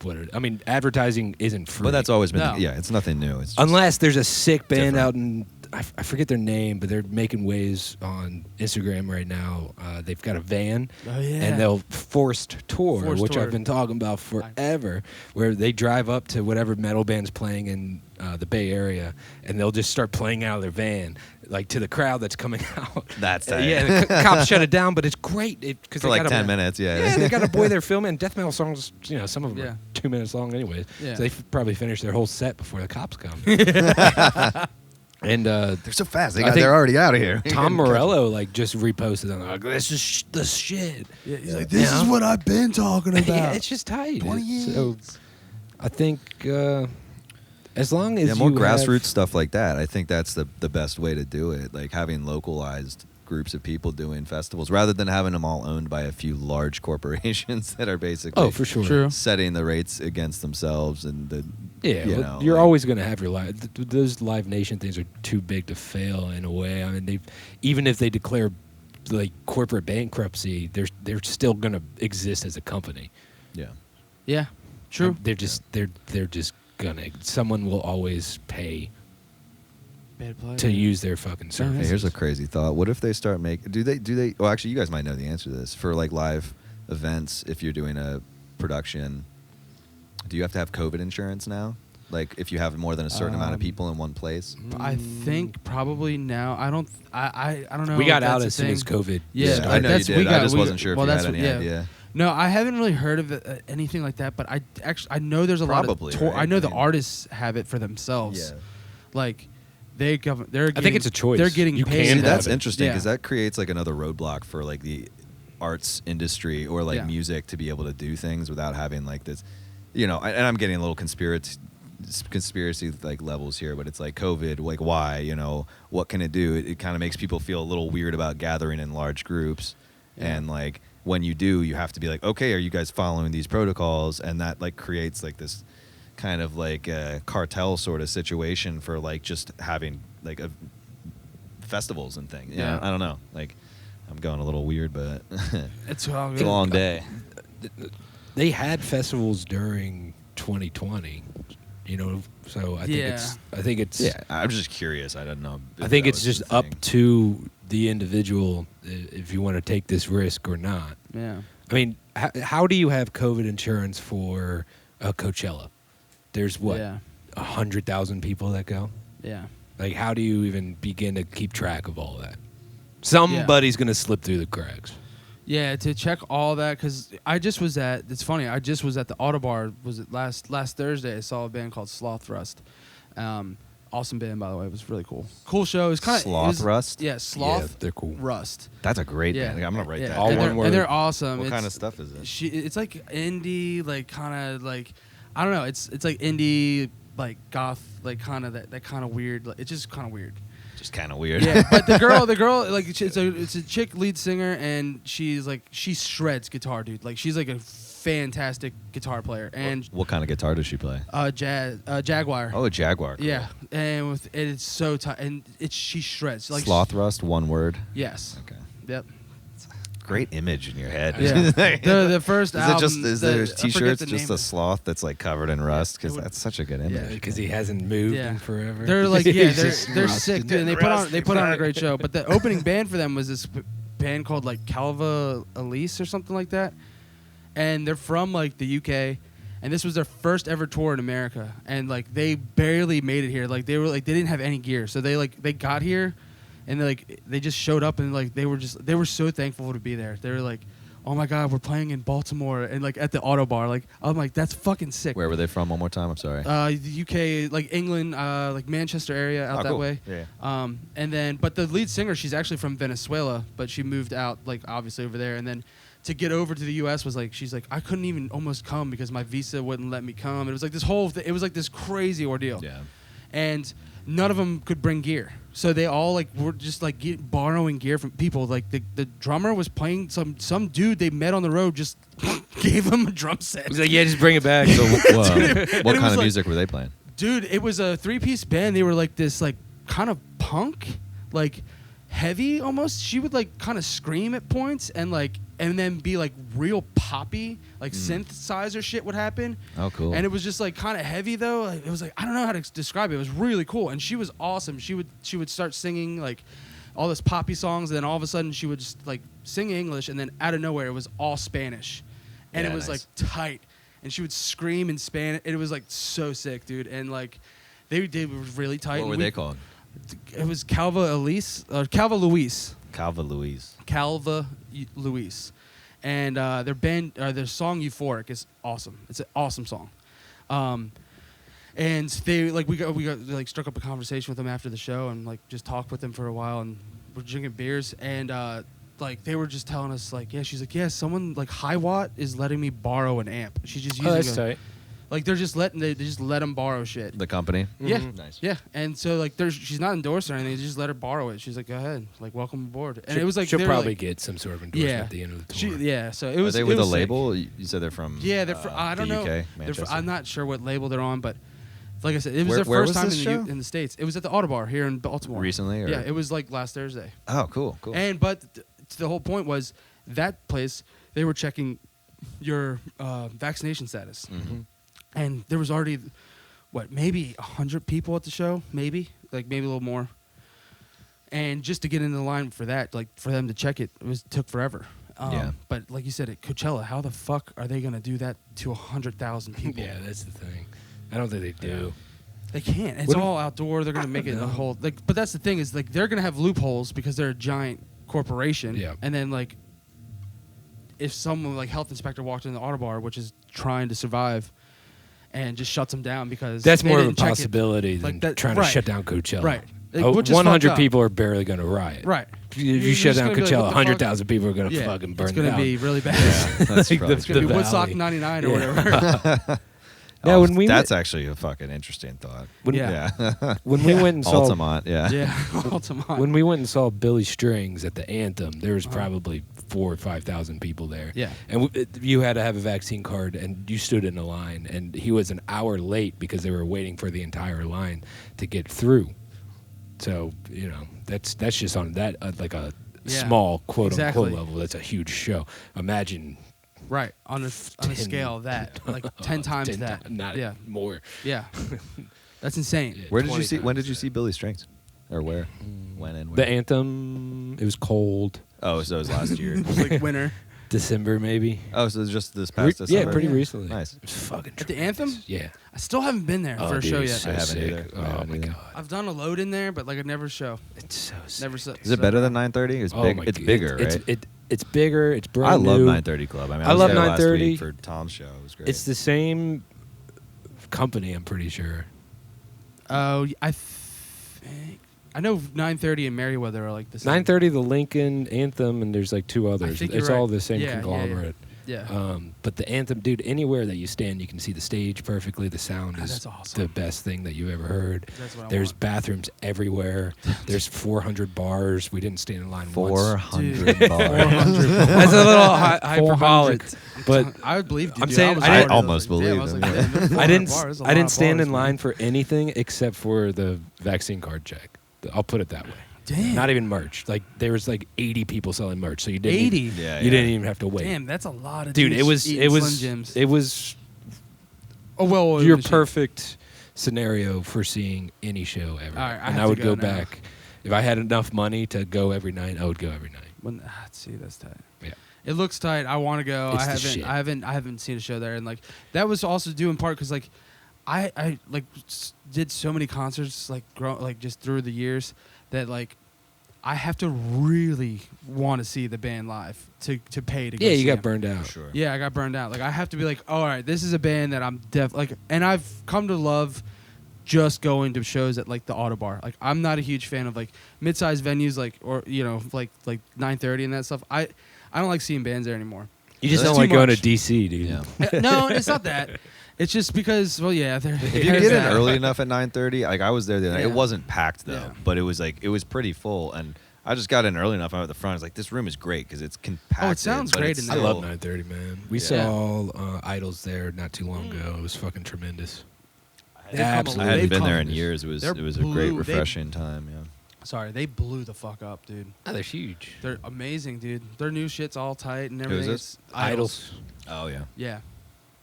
what it. I mean, advertising isn't free. But that's always been it's nothing new. It's just unless there's a sick band different. out in I forget their name, but they're making waves on Instagram right now. They've got a van, and they'll forced tour, which I've been talking about forever, where they drive up to whatever metal band's playing in the Bay Area, and they'll just start playing out of their van, like to the crowd that's coming out. That's tight. Yeah, the cops shut it down, but it's great because for like 10 minutes. Yeah, they got a boy there filming. Death metal songs, some of them are 2 minutes long, anyways. Yeah. So they probably finish their whole set before the cops come. And they're so fast. They're already out of here. Tom Morello just reposted on like, this is the shit. Yeah, he's like, this is what I've been talking about. Yeah, it's just tight. 20 years. So I think as long as more you grassroots stuff like that, I think that's the best way to do it. Like having localized groups of people doing festivals rather than having them all owned by a few large corporations that are basically for sure True. setting the rates against themselves and you're always going to have your live. Those Live Nation things are too big to fail in a way. I mean, even if they declare like corporate bankruptcy, they're still going to exist as a company. Yeah, true. They're just gonna. Someone will always pay to use their fucking service. Hey, here's a crazy thought. What if they start do they well, actually you guys might know the answer to this. For like live events, if you're doing a production, do you have to have COVID insurance now? Like if you have more than a certain amount of people in one place? I think probably now. I don't know. We got if out that's as a soon thing. as COVID. Yeah, I know you did. I just wasn't sure if you had any yeah. idea. No, I haven't really heard of anything like that. But I know there's a lot of. Right? I know the artists have it for themselves. Yeah. Like they're. I think it's a choice. They're getting paid. can That's have it. interesting because that creates like another roadblock for like the arts industry or like music to be able to do things without having like this, and I'm getting a little conspiracy like levels here, but it's like COVID, like why, what can it do? It kind of makes people feel a little weird about gathering in large groups, and like when you do, you have to be like, okay, are you guys following these protocols? And that like creates like this kind of like a cartel sort of situation for like just having like festivals and things. Yeah, I don't know. Like I'm going a little weird, but it's a long day. They had festivals during 2020. So I think it's. Yeah, I'm just curious. I don't know. I think it's just up to the individual if you want to take this risk or not. Yeah. I mean, how do you have COVID insurance for Coachella? There's 100,000 people that go. Yeah. Like, how do you even begin to keep track of all that? Somebody's gonna slip through the cracks. Yeah, to check all that, because it's funny, I just was at the Autobar, was it last Thursday, I saw a band called Sloth Rust. Awesome band, by the way, it was really cool. Cool show. It's kind of Sloth Rust? Yeah, Sloth Yeah, they're cool. Rust. That's a great band. Like, I'm going to write that. All one word. And they're awesome. What kind of stuff is it? It's like indie, like kind of like, I don't know, it's like indie, like goth, like kind of that kind of weird, like, it's just kind of weird. Just kind of weird. Yeah, but the girl, like it's a chick lead singer, and she shreds guitar, dude. Like she's like a fantastic guitar player. And what kind of guitar does she play? Jaguar. Oh, a Jaguar. Cool. Yeah, and it's so tight, and she shreds. Like Sloth Rust, one word. Yes. Okay. Yep. Great image in your head. Yeah. the first album. Is there t-shirts the just a sloth that's like covered in rust? Because that's such a good image. Yeah, because he hasn't moved in forever. They're like, yeah, He's they're just sick, rusted. dude. And they put on a great show. But the opening band for them was this band called like Calva Elise or something like that, and they're from like the UK, and this was their first ever tour in America, and like they barely made it here. Like they didn't have any gear, so they got here, and they just showed up, and like they were so thankful to be there. They were like, oh my God, we're playing in Baltimore and like at the Auto Bar. Like I'm like, that's fucking sick. Where were they from? One more time. I'm sorry. The UK, like England, like Manchester area out that cool. way. Yeah. And then, but the lead singer, she's actually from Venezuela, but she moved out like obviously over there. And then to get over to the US was like, she's like, I couldn't even almost come because my visa wouldn't let me come. It was like this whole, it was like this crazy ordeal. Yeah. And none of them could bring gear. So they all like were just like borrowing gear from people. Like the drummer was playing some dude they met on the road, just gave him a drum set. He's like, yeah, just bring it back. So Dude, what kind of like, music were they playing? Dude, it was a 3-piece band. They were like this like kind of punk, like heavy almost. She would like kind of scream at points and then be like real poppy, like synthesizer shit would happen. Oh, cool. And it was just like kind of heavy though. Like, it was like, I don't know how to describe it. It was really cool. And she was awesome. She would start singing like all this poppy songs, and then all of a sudden she would just like sing English, and then out of nowhere it was all Spanish. And Yeah, it was nice. like tight. And she would scream in Spanish. It was like so sick, dude. And like they were really tight. What were they called? It was Calva Elise or Calva Luis. Calva Louise. Calva Luis. And their song Euphoric is awesome. It's an awesome song. And they like we got like struck up a conversation with them after the show and like just talked with them for a while, and we're drinking beers, and like they were just telling us like, yeah, she's like, yeah, someone like High Watt is letting me borrow an amp. She's just using that's tight. like they just let them borrow shit. The company. Yeah. Nice. Yeah, and so like she's not endorsed or anything. They just let her borrow it. She's like, go ahead, like welcome aboard. And it was like she'll they were, probably like, get some sort of endorsement at the end of the tour. So it was. Are they it with a was sick. label? You said they're from. Yeah, they're from. I don't the know. UK, They're Manchester. I'm not sure what label they're on, but like I said, it was Where their first was time this show? in the States. It was at the Auto Bar here in Baltimore. Recently, or? Yeah, it was like last Thursday. Oh, cool. And but the whole point was that place they were checking your vaccination status, and there was already maybe 100 people at the show, maybe a little more. And just to get into the line for that, like for them to check it, took forever. Yeah. But like you said, at Coachella, how the fuck are they gonna do that to 100,000 people? Yeah, that's the thing. I don't think they do. They can't. It's all outdoor. They're gonna make it a whole like. But that's the thing is like they're gonna have loopholes because they're a giant corporation. Yeah. And then like, if someone like health inspector walked in the Auto Bar, which is trying to survive, and just shuts them down because That's they more of a didn't check it. possibility than Like that- trying to right. shut down Coachella. Right. Oh, Which is 100 fucked up. people are barely going to riot. Right. If You're you shut just down gonna be like, Coachella, what the 100,000 people are going to Yeah, fucking burn it's gonna down. be really bad. That's Like probably It's gonna true. be Woodstock valley. '99 or whatever. Yeah, when we that's actually a fucking interesting thought. Yeah. When we went and saw Altamont, yeah. Yeah. Altamont. when we went and saw Billy Strings at the Anthem, there was probably 4,000 or 5,000 people there. Yeah. And you had to have a vaccine card, and you stood in a line, and he was an hour late because they were waiting for the entire line to get through. So that's just on that like a small quote unquote level. That's a huge show. Imagine. Right, on a scale of that, like 10 times 10 that. not more. Yeah. That's insane. Yeah. Where did you 20 see? When times did you see Billy Strings? Or where? When and where? The Anthem, it was cold. Oh, so it was last year. Like winter. December, maybe. Oh, so it was just this past December? Yeah, pretty recently. Nice. It was fucking At the Anthem? Yeah. I still haven't been there for a dude, show it's yet. so I haven't sick. either. I Oh, haven't my either. God. I've done a load in there, but like I never show. It's so sick. Never so. Is it better than 9:30? It's big. my It's God. bigger, right? It's bigger. It's brand I love new. 9:30 Club. I mean, I was love there last 9:30. week for Tom's show. It was great. It's the same company, I'm pretty sure. Oh, I know 9:30 and Merriweather are like the same. 9:30, the Lincoln, Anthem, and there's like two others. think It's you're all right. the same Yeah, yeah, yeah. conglomerate. Yeah. But the anthem, dude, anywhere that you stand, you can see the stage perfectly. The sound is that's awesome. the best thing that you ever heard. That's what I There's want. bathrooms everywhere. There's 400 bars. We didn't stand in line once. 400 Dude. bars. 400 That's a little hyperbolic, 400. but I would believe you. I'm dude. saying- was I there. didn't- almost Yeah, believe was him, like, yeah. man, 400 I didn't. bars, a I lot didn't of stand bars, in man. line for anything except for the vaccine card check. I'll put it that way. Damn. Not even merch. Like there was like 80 people selling merch, so you didn't. 80. Even, Yeah, you didn't even have to wait. Damn, that's a lot of Dude, dudes it was eating it was Slim Jims. it was Oh well, your machine. perfect scenario for seeing any show ever. All right, I and have I to would go go now. back if I had enough money to go every night. I would go every night. When, see, that's tight. Yeah. It looks tight. I want to go. It's I the haven't. shit. I haven't seen a show there, and like that was also due in part because like I like did so many concerts like just through the years that like I have to really want to see the band live to pay to go. Yeah, you see got them. burned out. Sure. Yeah, I got burned out. Like I have to be like, all right, this is a band that I'm and I've come to love just going to shows at like the Autobar. Like I'm not a huge fan of like mid-sized venues like or like 9:30 and that stuff. I don't like seeing bands there anymore. You just That's don't too like going to much. DC, dude. Yeah. No, it's not that. It's just because If you get in early enough at 9:30, like I was there the other night. Yeah. It wasn't packed though, Yeah. but it was pretty full, and I just got in early enough. I'm at the front. I was like, this room is great because it's compacted. sounds but great it's in I there. love still- 9:30, man. We Yeah. saw Idols there not too long ago. It was fucking tremendous. They've come a- Absolutely. I hadn't they've been there come- in years. It was they're a great, blue. refreshing time. Yeah. Sorry, they blew the fuck up, dude. Oh, they're huge. They're amazing, dude. Their new shit's all tight and Who is everything. this? It's Idols. Oh yeah. Yeah.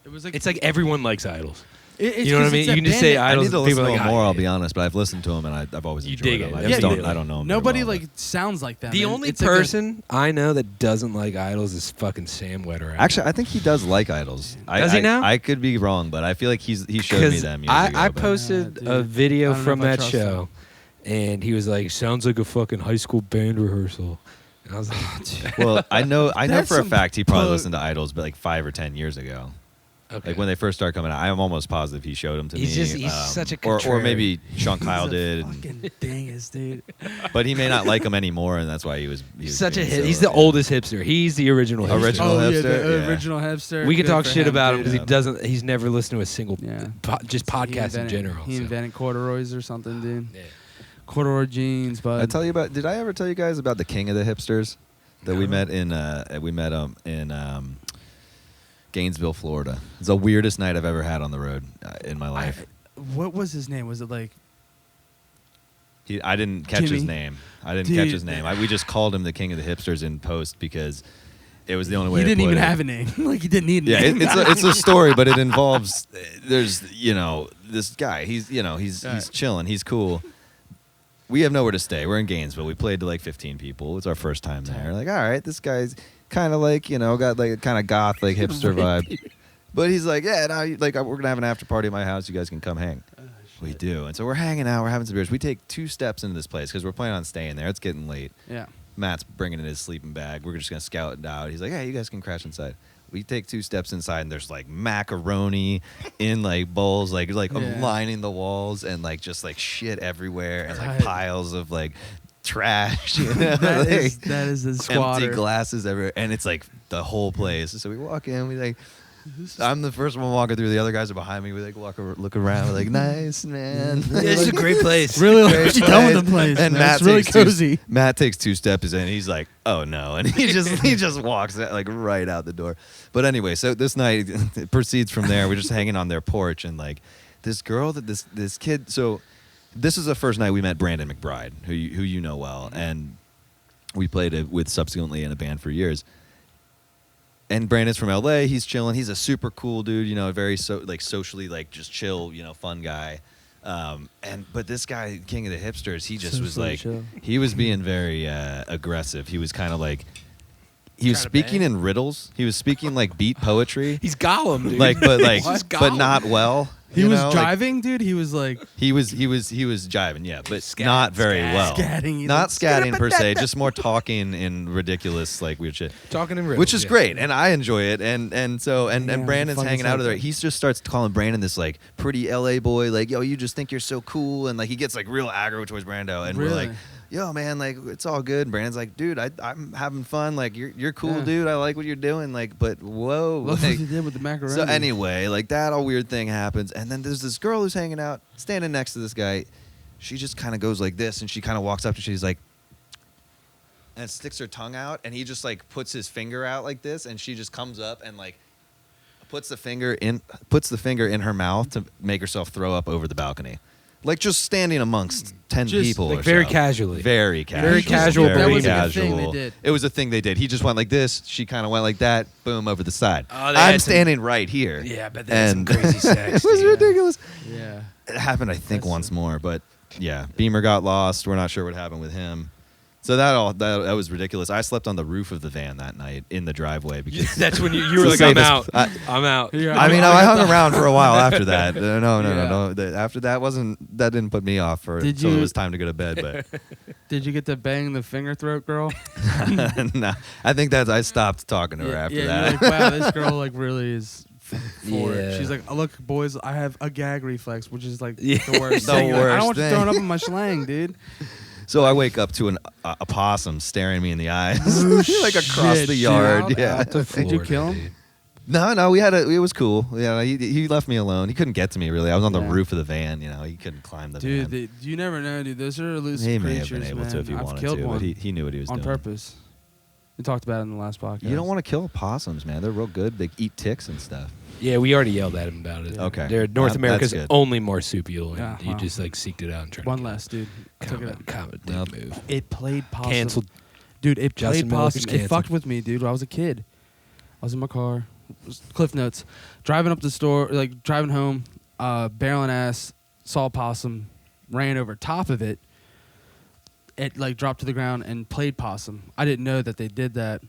It was like It's like everyone likes Idols. it's you know what I 'cause mean? it's You that can just band say that- I Idols. need to people listen are to like, them more. "Ah, I'll yeah." be honest, but I've listened to them and I've always You enjoyed dig them. it. I Yeah, just you don't. do. I don't know. 'em Nobody very well, like sounds like them. The man. only It's like a- person I know that doesn't like Idols is fucking Sam Wetter. but- Actually, I think he does like Idols. Does he now? I could be wrong, but I feel like he showed me them. Years ago, I but- posted Yeah, a dude. video I don't know from if I that trust show, and he was like, "Sounds like a fucking high school band rehearsal." And I was like, Well, I know That's for a some fact he probably pug- listened to Idols, but like 5 or 10 years ago. "Okay." Like when they first started coming out, I'm almost positive he showed them to He's me. just- he's such a or maybe Sean He's Kyle a did, Fucking dingus, dude. but he may not like them anymore, and that's why he was such a being hit. so- He's the yeah. oldest hipster. He's the original. Hipster. Original Oh yeah, hipster? the Yeah. original hipster. We could Good talk for shit about him dude. because he Yeah. doesn't. He's never listened to a single, Yeah. just He podcast in invented- general. He so. invented corduroys or something, dude. Yeah. Corduroy jeans, but I tell you about. Did I ever tell you guys about the king of the hipsters that we No. met in? We met him in Gainesville, Florida. It's the weirdest night I've ever had on the road in my life. what was his name? Was it like I didn't catch his Jimmy? name. I didn't Dude. catch his name. We just called him the king of the hipsters in post because it was the only way. he to didn't put even it. have a name? Like he didn't need a Yeah, name. it's a story, but it involves there's this guy. He's he's Right. chilling. He's cool. We have nowhere to stay. We're in Gainesville. We played to like 15 people. It's our first time there. Like, all right, this guy's kind of like got like a kind of goth like hipster vibe. But he's like, yeah, no, like we're gonna have an after party at my house. You guys can come hang. We do, and so we're hanging out. We're having some beers. We take 2 steps into this place because we're planning on staying there. It's getting late. Yeah. Matt's bringing in his sleeping bag. We're just gonna scout it out. He's like, "Hey, you guys can crash inside." We take 2 steps inside, and there's like macaroni in like bowls, like Yeah. lining the walls, and like just like shit everywhere, and like Tight. piles of like trash. You know? That Like, is the squatter. empty glasses everywhere, and it's like the whole place. So we walk in. We like. I'm the first one walking through. The other guys are behind me. We like look around. We're like, nice man. Yeah, it's a great place. Really like Great what you done with place. the place. And man. Matt It's really takes two- cozy. Matt takes 2 steps in. He's like, "Oh no!" And he just walks like right out the door. But anyway, so this night it proceeds from there. We're just hanging on their porch, and like this girl that this kid. So this is the first night we met Brandon Mcbride, who you know well, and we played with subsequently in a band for years. And Brandon's from LA. He's chilling. He's a super cool dude. Very socially just chill. Fun guy. But this guy, king of the hipsters, he just was Socially like, chill. he was being very aggressive. He was kind of like, he was Trying to speaking bang? in riddles. He was speaking like beat poetry, He's Gollum, dude. He's but Gollum. not well. He you was know? Like, driving, dude. He was like he was jiving, yeah, but not very well. scatting. He's Not like, scatting per se, just more talking in ridiculous weird shit. talking in riddles, Which is yeah. great, and I enjoy it, and Yeah, Brandon's fucking hanging out of there. psycho. He just starts calling Brandon this like pretty LA boy, like yo, you just think you're so cool, and like he gets like real aggro towards Brando, and we're like, Really? yo, man, like, it's all good. And Brandon's like, dude, I'm having fun. Like, you're cool, dude. I like what you're doing. Like, but whoa. Look like, what you did with the macaroni. So anyway, like, that all weird thing happens. And then there's this girl who's hanging out, standing next to this guy. She just kind of goes like this, and she kind of walks up, and she's like, and sticks her tongue out, and he just, like, puts his finger out like this, and she just comes up and, like, puts the finger in her mouth to make herself throw up over the balcony. Like, just standing amongst 10 people like or very so. casually. Very casual. Very casual. That was behavior. like a thing they did. It was a thing they did. He just went like this. She kind of went like that. Boom, over the side. Oh, they I'm had some- standing right here. Yeah, but that's some And crazy sex. it was dude. ridiculous. Yeah. It happened, I think, That's once more. But, yeah, Beamer got lost. We're not sure what happened with him. So that was ridiculous. I slept on the roof of the van that night in the driveway because That's when you were the like, I'm safest- out. I'm out. Yeah. I mean, I hung around for a while after that. Yeah. No. After that that didn't put me off until it was time to go to bed. But Did you get to bang the finger throat girl? no, I think I stopped talking to her after yeah, that. you're like, wow, this girl like really is for it. Yeah. She's like, oh, look, boys, I have a gag reflex, which is like Yeah. the worst The thing. Like, I worst don't want you thing. throwing up in my schlang, dude. So I wake up to a possum staring me in the eyes, Oh, like across shit, the yard. dude. Yeah. Out to Did you Florida, kill him? dude. No, it was cool. Yeah, he left me alone. He couldn't get to me really. I was on the Yeah. roof of the van. He couldn't climb the Dude, van. you never know, dude. Those are elusive He creatures, may have been able man. to if he I've wanted killed to, one but he knew what he was on doing. purpose. We talked about it in the last podcast. You don't want to kill possums, man. They're real good. They eat ticks and stuff. Yeah, we already yelled at him about it. Okay. They're North That's America's good. only marsupial, and Yeah, you wow. just like seeked it out and tried one to kill less, dude. I it. took it out. Common Well, dick move. It played possum. Canceled. Dude, it Justin played Miller's possum. It canceled. fucked with me, dude. When I was a kid. I was in my car. Cliff Notes. Driving up the store, like driving home, barreling ass, saw a possum, ran over top of it. It like dropped to the ground and played possum. I didn't know that they did that.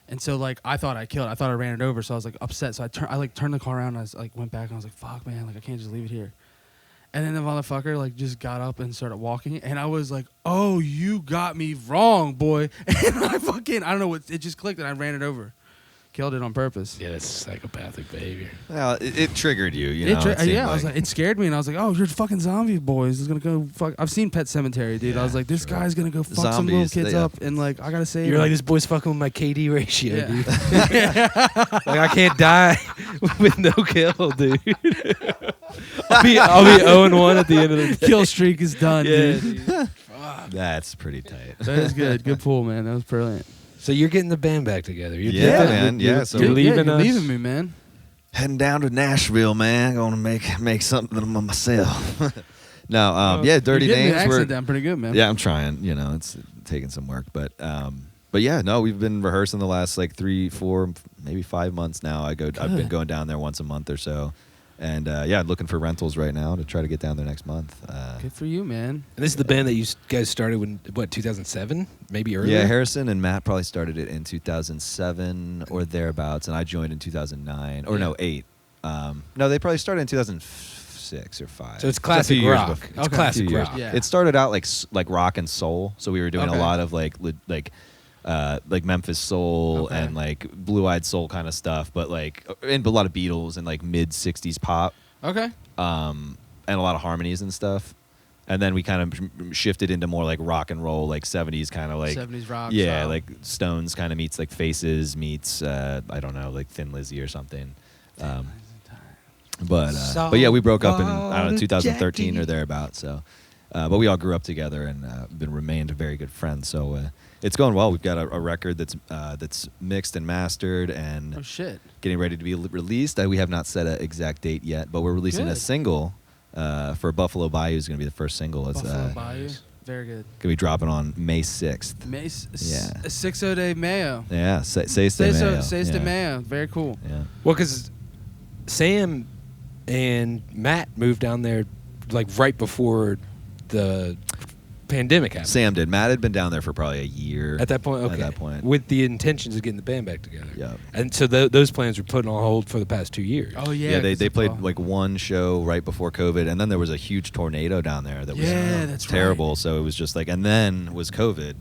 And so like I thought I killed it. I thought I ran it over, so I was like upset. So I turned the car around and I was, like went back and I was like, fuck man, like I can't just leave it here. And then the motherfucker like just got up and started walking, and I was like, "Oh, you got me wrong, boy!" And I don't know what, it just clicked, and I ran it over, killed it on purpose. Yeah, that's psychopathic behavior. Well, it triggered you. You know. It seemed I was like, it scared me, and I was like, "Oh, you're fucking zombie boys. Is gonna go fuck." I've seen Pet Cemetery, dude. I was like, this sure. guy's gonna go fuck some little Zombies, kids yeah. up, and like I gotta save. You're him. like, this boy's fucking with my KD ratio, Yeah. dude. Like I can't die with no kill, dude. I'll be 0-1 at the end of the day. kill streak is done, dude. dude. that's pretty tight. That is good. Good pull, man. That was brilliant. So you're getting the band back together. You're Yeah, doing it. man. You're, Yeah, so- you're leaving you're us. leaving me, man. Heading down to Nashville, man. Gonna make something of myself. No, yeah, Dirty You're getting the Names. accent down pretty good, man. Yeah, I'm trying. It's taking some work, but yeah, no, we've been rehearsing the last like 3, 4, maybe 5 months now. I've been going down there once a month or so, and yeah, looking for rentals right now to try to get down there next month. Good for you, man. And this is the band that you guys started when, 2007? Maybe earlier? Yeah, Harrison and Matt probably started it in 2007 or thereabouts, and I joined in 2009 or no 8. No, they probably started in 2006 or 5. So it's a classic few years rock. before. It's Okay. classic A few years. rock. Yeah. It started out like rock and soul, so we were doing Okay. a lot of like Memphis soul Okay. and like Blue Eyed Soul kind of stuff, but like and a lot of Beatles and like mid '60s pop, Okay. and a lot of harmonies and stuff. And then we kind of shifted into more like rock and roll, like '70s kind of like 70s rock. yeah, style. like Stones kind of meets like Faces meets I don't know, like Thin Lizzy or something. But yeah, we broke up in I don't know 2013 or thereabouts. So, but we all grew up together and remained very good friends. So it's going well. We've got a record that's mixed and mastered and Oh shit. getting ready to be released. We have not set an exact date yet, but we're releasing a Good. single for Buffalo Bayou. Is going to be the first single. It's Buffalo Bayou. nice. Very good. going to be dropping on May 6th. Mace. Yeah. 6-0 day Mayo. Yeah, Seis de Mayo. Seis de Yeah. Mayo. Very cool. Yeah. Well, because Sam and Matt moved down there like right before the pandemic happened. Sam did. Matt had been down there for probably a year. At that point, okay. At that point. With the intentions of getting the band back together. Yeah. And so those plans were put on hold for the past 2 years. Oh yeah. Yeah, they 'cause played of- like one show right before COVID, and then there was a huge tornado down there that was Yeah, that's terrible. right. So it was just like, and then was COVID,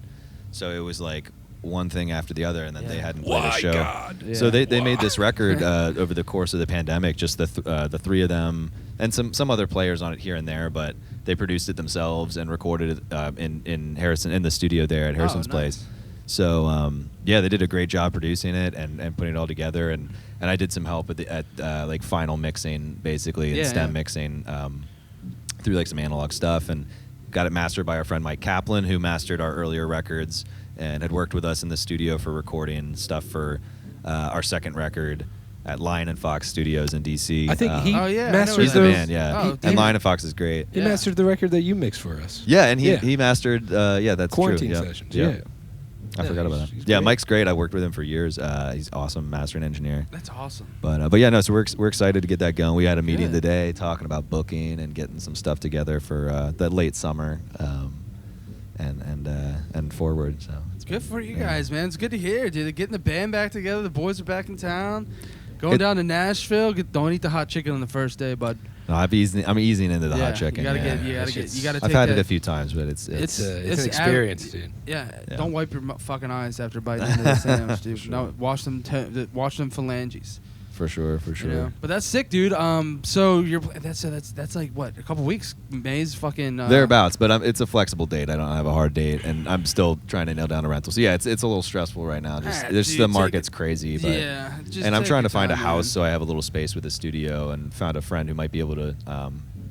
so it was like one thing after the other, and then they hadn't played a show. Yeah. So they made this record over the course of the pandemic, just the three of them, and some other players on it here and there, but they produced it themselves and recorded it in Harrison, in the studio there at Harrison's place. So they did a great job producing it and putting it all together, and I did some help at like final mixing, basically, and stem mixing through like some analog stuff, and got it mastered by our friend Mike Kaplan, who mastered our earlier records and had worked with us in the studio for recording stuff for our second record at Lion and Fox Studios in DC. I think he mastered he's the man, and Lion and Fox is great. He mastered the record that you mixed for us. Yeah, and he mastered. That's Quarantine true. Sessions. Yeah. Yeah. I forgot about that. He's Yeah, great. Mike's great. I worked with him for years. He's awesome, mastering engineer. That's awesome. But yeah, no. So we're excited to get that going. We had a meeting today talking about booking and getting some stuff together for the late summer, and forward. So it's Good for you guys, man. It's good to hear, dude. Getting the band back together. The boys are back in town. Going down to Nashville. Don't eat the hot chicken on the first day, bud. No, I'm easing into the hot chicken. You gotta take I've had that. it a few times, but it's an experience, dude. Yeah, don't wipe your fucking eyes after biting into the sandwich, dude. Sure. No, wash them phalanges. for sure. You know? But that's sick, dude. So that's like what, a couple weeks? May's fucking thereabouts. But it's a flexible date. I don't have a hard date, and I'm still trying to nail down a rental. So yeah, it's a little stressful right now. Just the market's crazy. But, and I'm trying to find a house so I have a little space with a studio, and found a friend who might be able to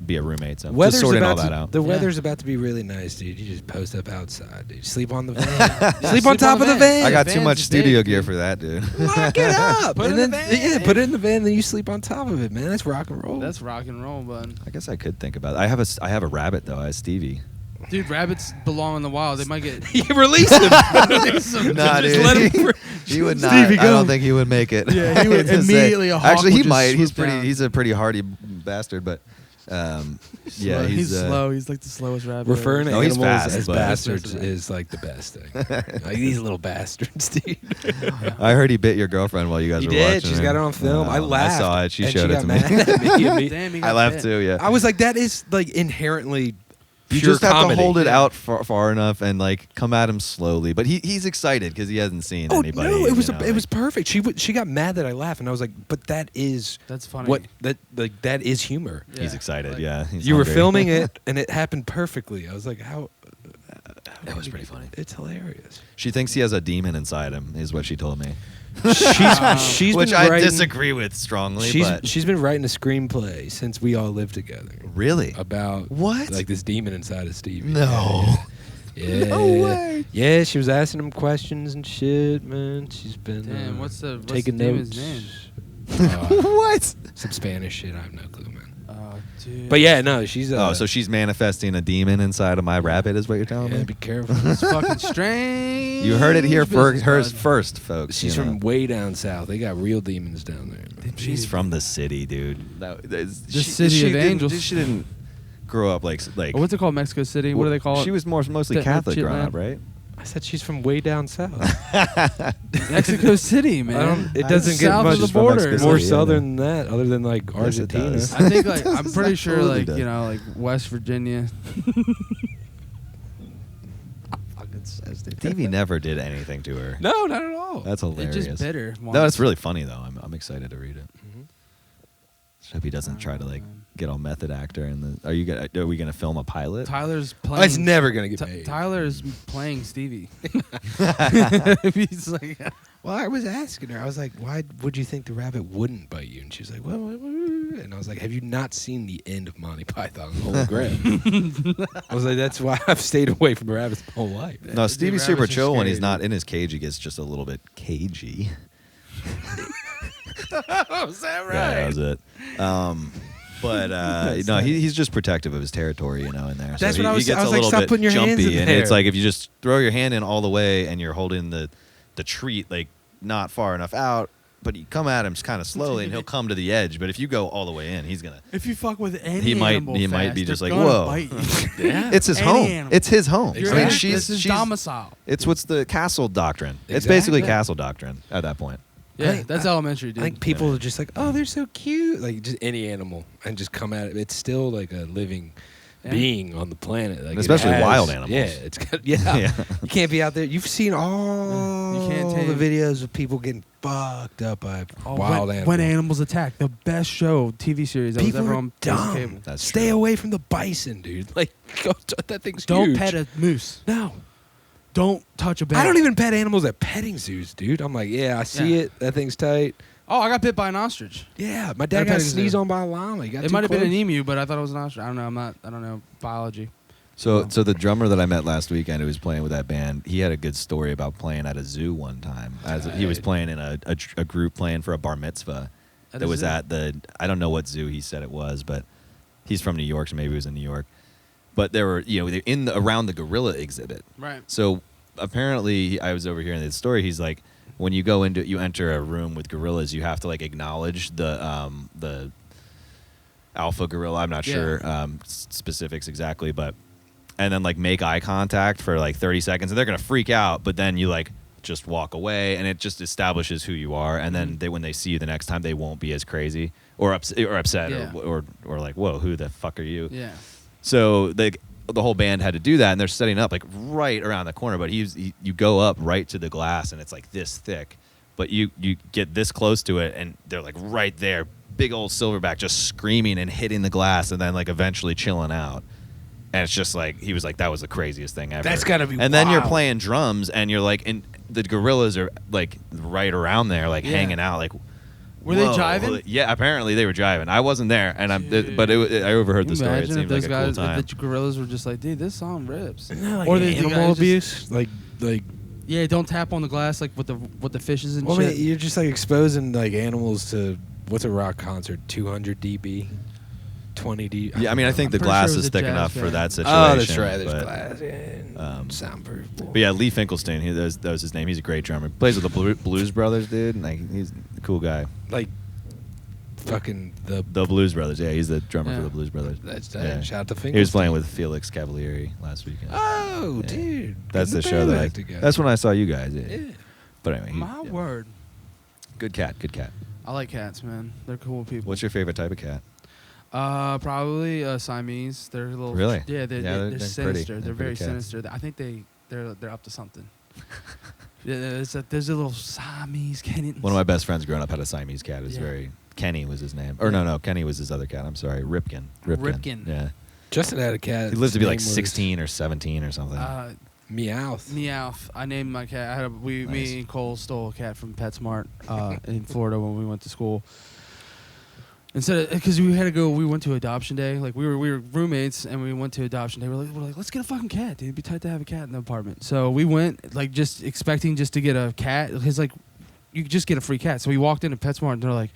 be a roommate. So I'm just sorting all that out. The weather's about to be really nice, dude. You just post up outside, dude. Sleep on the van. Sleep on top of the van. I got too much studio gear for that, dude. Lock it up. Put it in the van. Yeah, put it in the van, then you sleep on top of it, man. That's rock and roll. That's rock and roll, bud. I guess I could think about it. I have a rabbit though. I have Stevie. Dude, rabbits belong in the wild. They might get. You release him. Nah, Just dude. let him He would not. Stevie, I go. don't think he would make it. Yeah, he would To say. immediately. A hawk Actually, he would just might. He's swoop pretty. down. He's a pretty hardy bastard, but yeah, he's slow. He's like the slowest rabbit. Referring to No, he's animals fast, as but- bastards is like the best thing. Like these little bastards, dude. I heard he bit your girlfriend while you guys He were did. watching. She's got it on film. I laughed. I saw it. She and showed it got to me. mad at me. Damn, he I got laughed bit. too. Yeah. I was like, that is like inherently You pure just have comedy. to hold it out far enough and like come at him slowly. But he's excited because he hasn't seen Oh anybody. no! It was you know, it was perfect. She got mad that I laughed, and I was like, "But that's funny. What that is humor." Yeah, He's excited. like- Yeah, he's You were hungry. filming it, and it happened perfectly. I was like, "How?" That was pretty funny. It's hilarious. She thinks he has a demon inside him, is what she told me. She's Which been I writing, disagree with strongly. But She's been writing a screenplay since we all lived together really, about what? like this demon inside of Stevie. No. Yeah. No way. Yeah, she was asking him questions and shit, man. She's been Damn, what's the taking demon's notes. name? What? Some Spanish shit. I have no clue, man. Dude. But yeah, no, she's. So she's manifesting a demon inside of my rabbit, is what you're telling Yeah, me? be careful. It's fucking strange. You heard it here business, bud. first, folks. She's you know. from way down south. They got real demons down there. She's from the city, dude. The city of angels. She didn't grow up like. Oh, what's it called? Mexico City. What do they call it? She was mostly That Catholic shit, growing man. up, right? I said she's from way down south. Mexico City, man. It doesn't get South much of the from border. Mexico more City, yeah, southern than that, other than like Yes, it Argentina. does. I think like I'm pretty sure Absolutely like does. you know like West Virginia. Stevie never did anything to her. No, not at all. That's It hilarious. just bit her. No, it's really funny though. I'm excited to read it. Mhm. Just hope he doesn't try to like get all method actor. Are we gonna film a pilot? Tyler's Oh, playing. it's never gonna get made. Tyler's playing Stevie. He's like, Well, I was asking her. I was like, "Why would you think the rabbit wouldn't bite you?" And she was like, "Well," and I was like, "Have you not seen the end of Monty Python and the Holy Grail?" I was like, "That's why I've stayed away from rabbits my whole life." No, Dude, Stevie's super rabbits are chill when scary, he's not in his cage. He gets just a little bit cagey. oh, is that right? Yeah, that was it. But no, he's just protective of his territory, you know, in there. That's so what I he was- gets I was a like, little stop bit putting your hands jumpy, in and it's there. like if you just throw your hand in all the way and you're holding the treat like not far enough out, but you come at him kind of slowly, and he'll come to the edge. But if you go all the way in, he's gonna. If you fuck with any He might animal be fast, just they're like, gonna whoa. bite you. Yeah. It's his Any home. animal. It's his home. You're I mean, right. she's This is domicile. It's what's the Castle Doctrine. It's Exactly. basically Castle Doctrine at that point. Yeah, I- that's elementary, dude. I think people are just like, "Oh, they're so cute," like just any animal, and just come at it. It's still like a living Yeah. being on the planet, like it Especially has- wild animals. Yeah, it's got, yeah. Yeah. You can't be out there. You've seen all can't tame. the videos of people getting fucked up by wild animals. When animals attack, the best show TV series that was People ever are on dumb. cable. That's Stay true. away from the bison, dude. Like, that thing's Don't huge. pet a moose. No. Don't touch a bear. I don't even pet animals at petting zoos, dude. I'm like, yeah, I see Yeah. it. That thing's tight. Oh, I got bit by an ostrich. Yeah, my dad At a got petting sneezed zoo. on by a llama. He got It too might have been an close. emu, but I thought it was an ostrich. I don't know. I don't know biology. So the drummer that I met last weekend who was playing with that band, he had a good story about playing at a zoo one time. He was playing in a group playing for a bar mitzvah At that a was zoo? at I don't know what zoo he said it was, but he's from New York, so maybe it was in New York. But they were, they're around the gorilla exhibit. Right. So apparently, I was overhearing the story. He's like, when you enter a room with gorillas, you have to like acknowledge the alpha gorilla. I'm not sure specifics exactly, but and then like make eye contact for like 30 seconds, and they're gonna freak out. But then you like just walk away, and it just establishes who you are. And then when they see you the next time, they won't be as crazy or upset Yeah. or like, whoa, who the fuck are you? Yeah. So the whole band had to do that, and they're setting up like right around the corner. But you go up right to the glass, and it's like this thick. But you get this close to it, and they're like right there, big old silverback, just screaming and hitting the glass, and then like eventually chilling out. And it's just like he was like, that was the craziest thing ever. That's gotta be And then you're wild. playing drums, and you're like, and the gorillas are like right around there, like Yeah. hanging out, like. Were they whoa. jiving? Yeah, apparently they were jiving. I wasn't there, and but I overheard the story. It Imagine if seemed like those a guys, cool time. if the gorillas were just like, dude, this song rips. Or the animal guys abuse, like Yeah, don't tap on the glass like with the fishes and well, shit. man, you're just like exposing like animals to what's a rock concert? 200 dB, 20 dB. Yeah, I mean, I think I'm the pretty glass sure it was is a thick jazz enough for band. that situation. Oh, that's right. There's but, glass. Yeah, soundproof. But yeah, Lee Finkelstein, that was his name. He's a great drummer. Plays with the Blues Brothers, dude. And, like, he's a cool guy. Like fucking the. The Blues Brothers, yeah. He's the drummer Yeah. for the Blues Brothers. That's Yeah. that. Shout out to Finkelstein. He was playing with Felix Cavalieri last weekend. Oh, Yeah. dude. That's the Getting show band that back together. that's when I saw you guys. Yeah. Yeah. But anyway, My word. good cat. I like cats, man. They're cool people. What's your favorite type of cat? Probably Siamese. They're a little. Really? Yeah, they're pretty. sinister. They're They're very pretty cats. sinister. I think they're up to something. Yeah, there's a little Siamese kittens. One of my best friends growing up had a Siamese cat. It was Yeah. Kenny was his name. Or no, Kenny was his other cat. I'm sorry, Ripken. Ripken. Yeah. Justin had a cat. He lived to be His like name was 16 or 17 or something. Meowth. Meowth. I named my cat. Nice. Me and Cole stole a cat from PetSmart in Florida when we went to school. Instead, because we went to adoption day. Like we were roommates and we went to adoption day. We're like, let's get a fucking cat, dude. It'd be tight to have a cat in the apartment. So we went like just expecting just to get a cat. Because like you could just get a free cat. So we walked into PetSmart and they're like,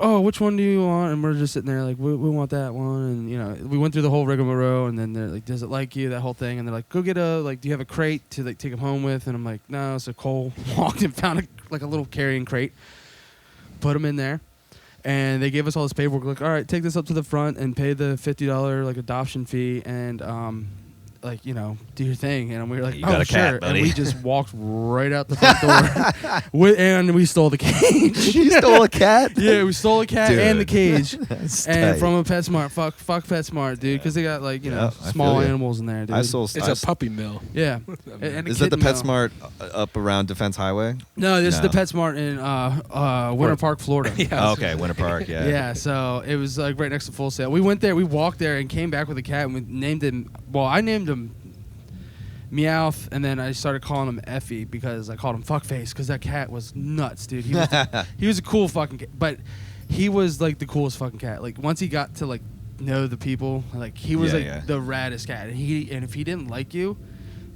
oh, which one do you want? And we're just sitting there like, we want that one. And we went through the whole rigmarole. And then they're like, does it like you? That whole thing. And they're like, go get do you have a crate to like take him home with? And I'm like, no. So Cole walked and found a little carrying crate, put him in there. And they gave us all this paperwork. Like, all right, take this up to the front and pay the $50 like adoption fee, and do your thing. And we were like, You got a sure. cat, buddy. And we just walked right out the front door, and we stole the cage. You stole a cat? Yeah, we stole a cat Dude. and the cage, That's and tight. from a PetSmart. Fuck PetSmart, dude, because they got like Yeah, I small feel ya. animals in there, dude. It's a puppy mill. Yeah. And a Is that the kitten mill. PetSmart up around Defense Highway? No, this is the No. PetSmart in Winter Park, Florida. Oh, okay, Winter Park, yeah. Yeah, so it was like right next to Full Sail. We went there, we walked there, and came back with a cat, and we named him. Well, I named him Meowth, and then I started calling him Effie because I called him Fuckface because that cat was nuts, dude. He was a cool fucking cat, but he was like the coolest fucking cat. Like once he got to like know the people, like he was Yeah. the raddest cat, and if he didn't like you,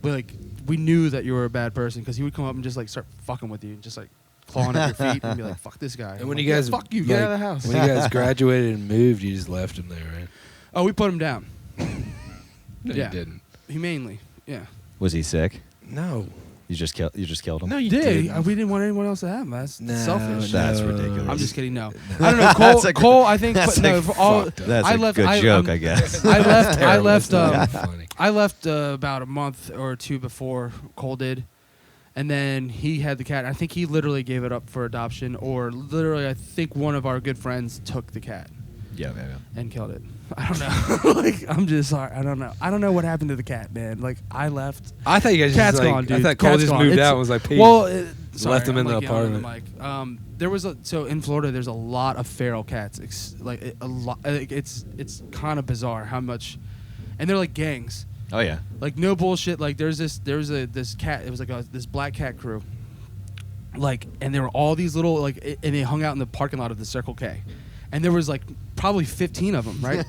but like we knew that you were a bad person because he would come up and just like start fucking with you and just like clawing at your feet and be like, fuck this guy. And I'm when like, you guys "Yeah, fuck you, get out of the house. When you guys graduated and moved, you just left him there, right? Oh, we put him down. No, Yeah. you didn't. Humanely, yeah. Was he sick? No. You just killed him? No, you Did didn't. we didn't want anyone else to have him? That's No, selfish. That's no. ridiculous. I'm just kidding. No, I don't know. Cole, That's a good- Cole I think. that's No, a for all, fucked up. That's I a left- good I- joke, I'm- I guess. I left. I Terrible. left. It's not funny. I left about a month or two before Cole did, and then he had the cat. I think he literally gave it up for adoption, or literally, I think one of our good friends took the cat. Yeah. and killed it. I don't know. Like, I'm just sorry. I don't know. I don't know what happened to the cat, man. Like, I left. I thought you guys Cat's just like, gone, dude. I thought Cat's Cole just gone. moved It's- out and was like, Pete. Well, sorry, left him I'm, in the like, yelling on apartment. There was so in Florida, there's a lot of feral cats. A lot. It's kind of bizarre how much, and they're like gangs. Oh yeah. Like, no bullshit. Like, there was this cat. It was like this black cat crew. Like, and there were all these little like, and they hung out in the parking lot of the Circle K, and there was like probably 15 of them, right?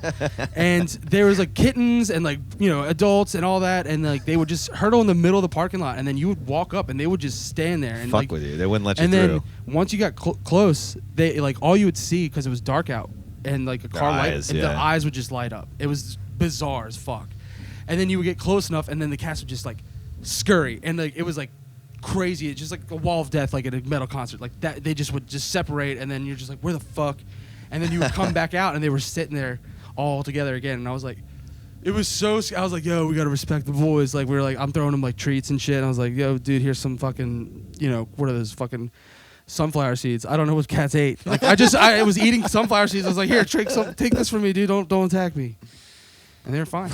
And there was like kittens and like, you know, adults and all that, and like they would just hurdle in the middle of the parking lot, and then you would walk up and they would just stand there and Fuck like, with you. They wouldn't let you and through. then once you got close, they like all you would see, because it was dark out and like a Their car light, eyes, and yeah. the eyes would just light up. It was bizarre as fuck. And then you would get close enough, and then the cats would just like scurry, and like it was like crazy. It's just like a wall of death, like at a metal concert, like that. They just would just separate, and then you're just like, where the fuck? And then you would come back out, and they were sitting there all together again. And I was like, it was so. I was like, yo, we gotta respect the boys. Like, we were like, I'm throwing them like treats and shit. And I was like, yo, dude, here's some fucking, you know, what are those fucking sunflower seeds? I don't know what cats ate. Like, I was eating sunflower seeds. I was like, here, take this from me, dude. Don't attack me. And they were fine.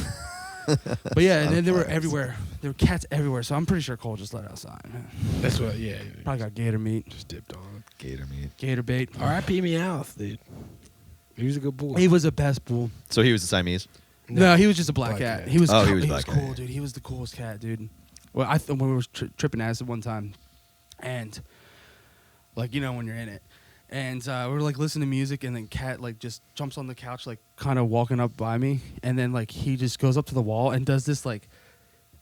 But yeah, and then they were everywhere. There were cats everywhere. So I'm pretty sure Cole just let it outside. That's what. Yeah. Probably got gator meat, Just dipped on. Gator meat. gator bait. R.I.P. Meowth, dude. He was a good boy. He was the best bull. So he was the Siamese. No, he was just a black cat. cat. He was. Oh, cool. he was He black was cat, cool, yeah. dude. He was the coolest cat, dude. Well, when we were tripping acid one time, and like, you know, when you're in it, and we were like listening to music, and then cat like just jumps on the couch, like kind of walking up by me, and then like he just goes up to the wall and does this like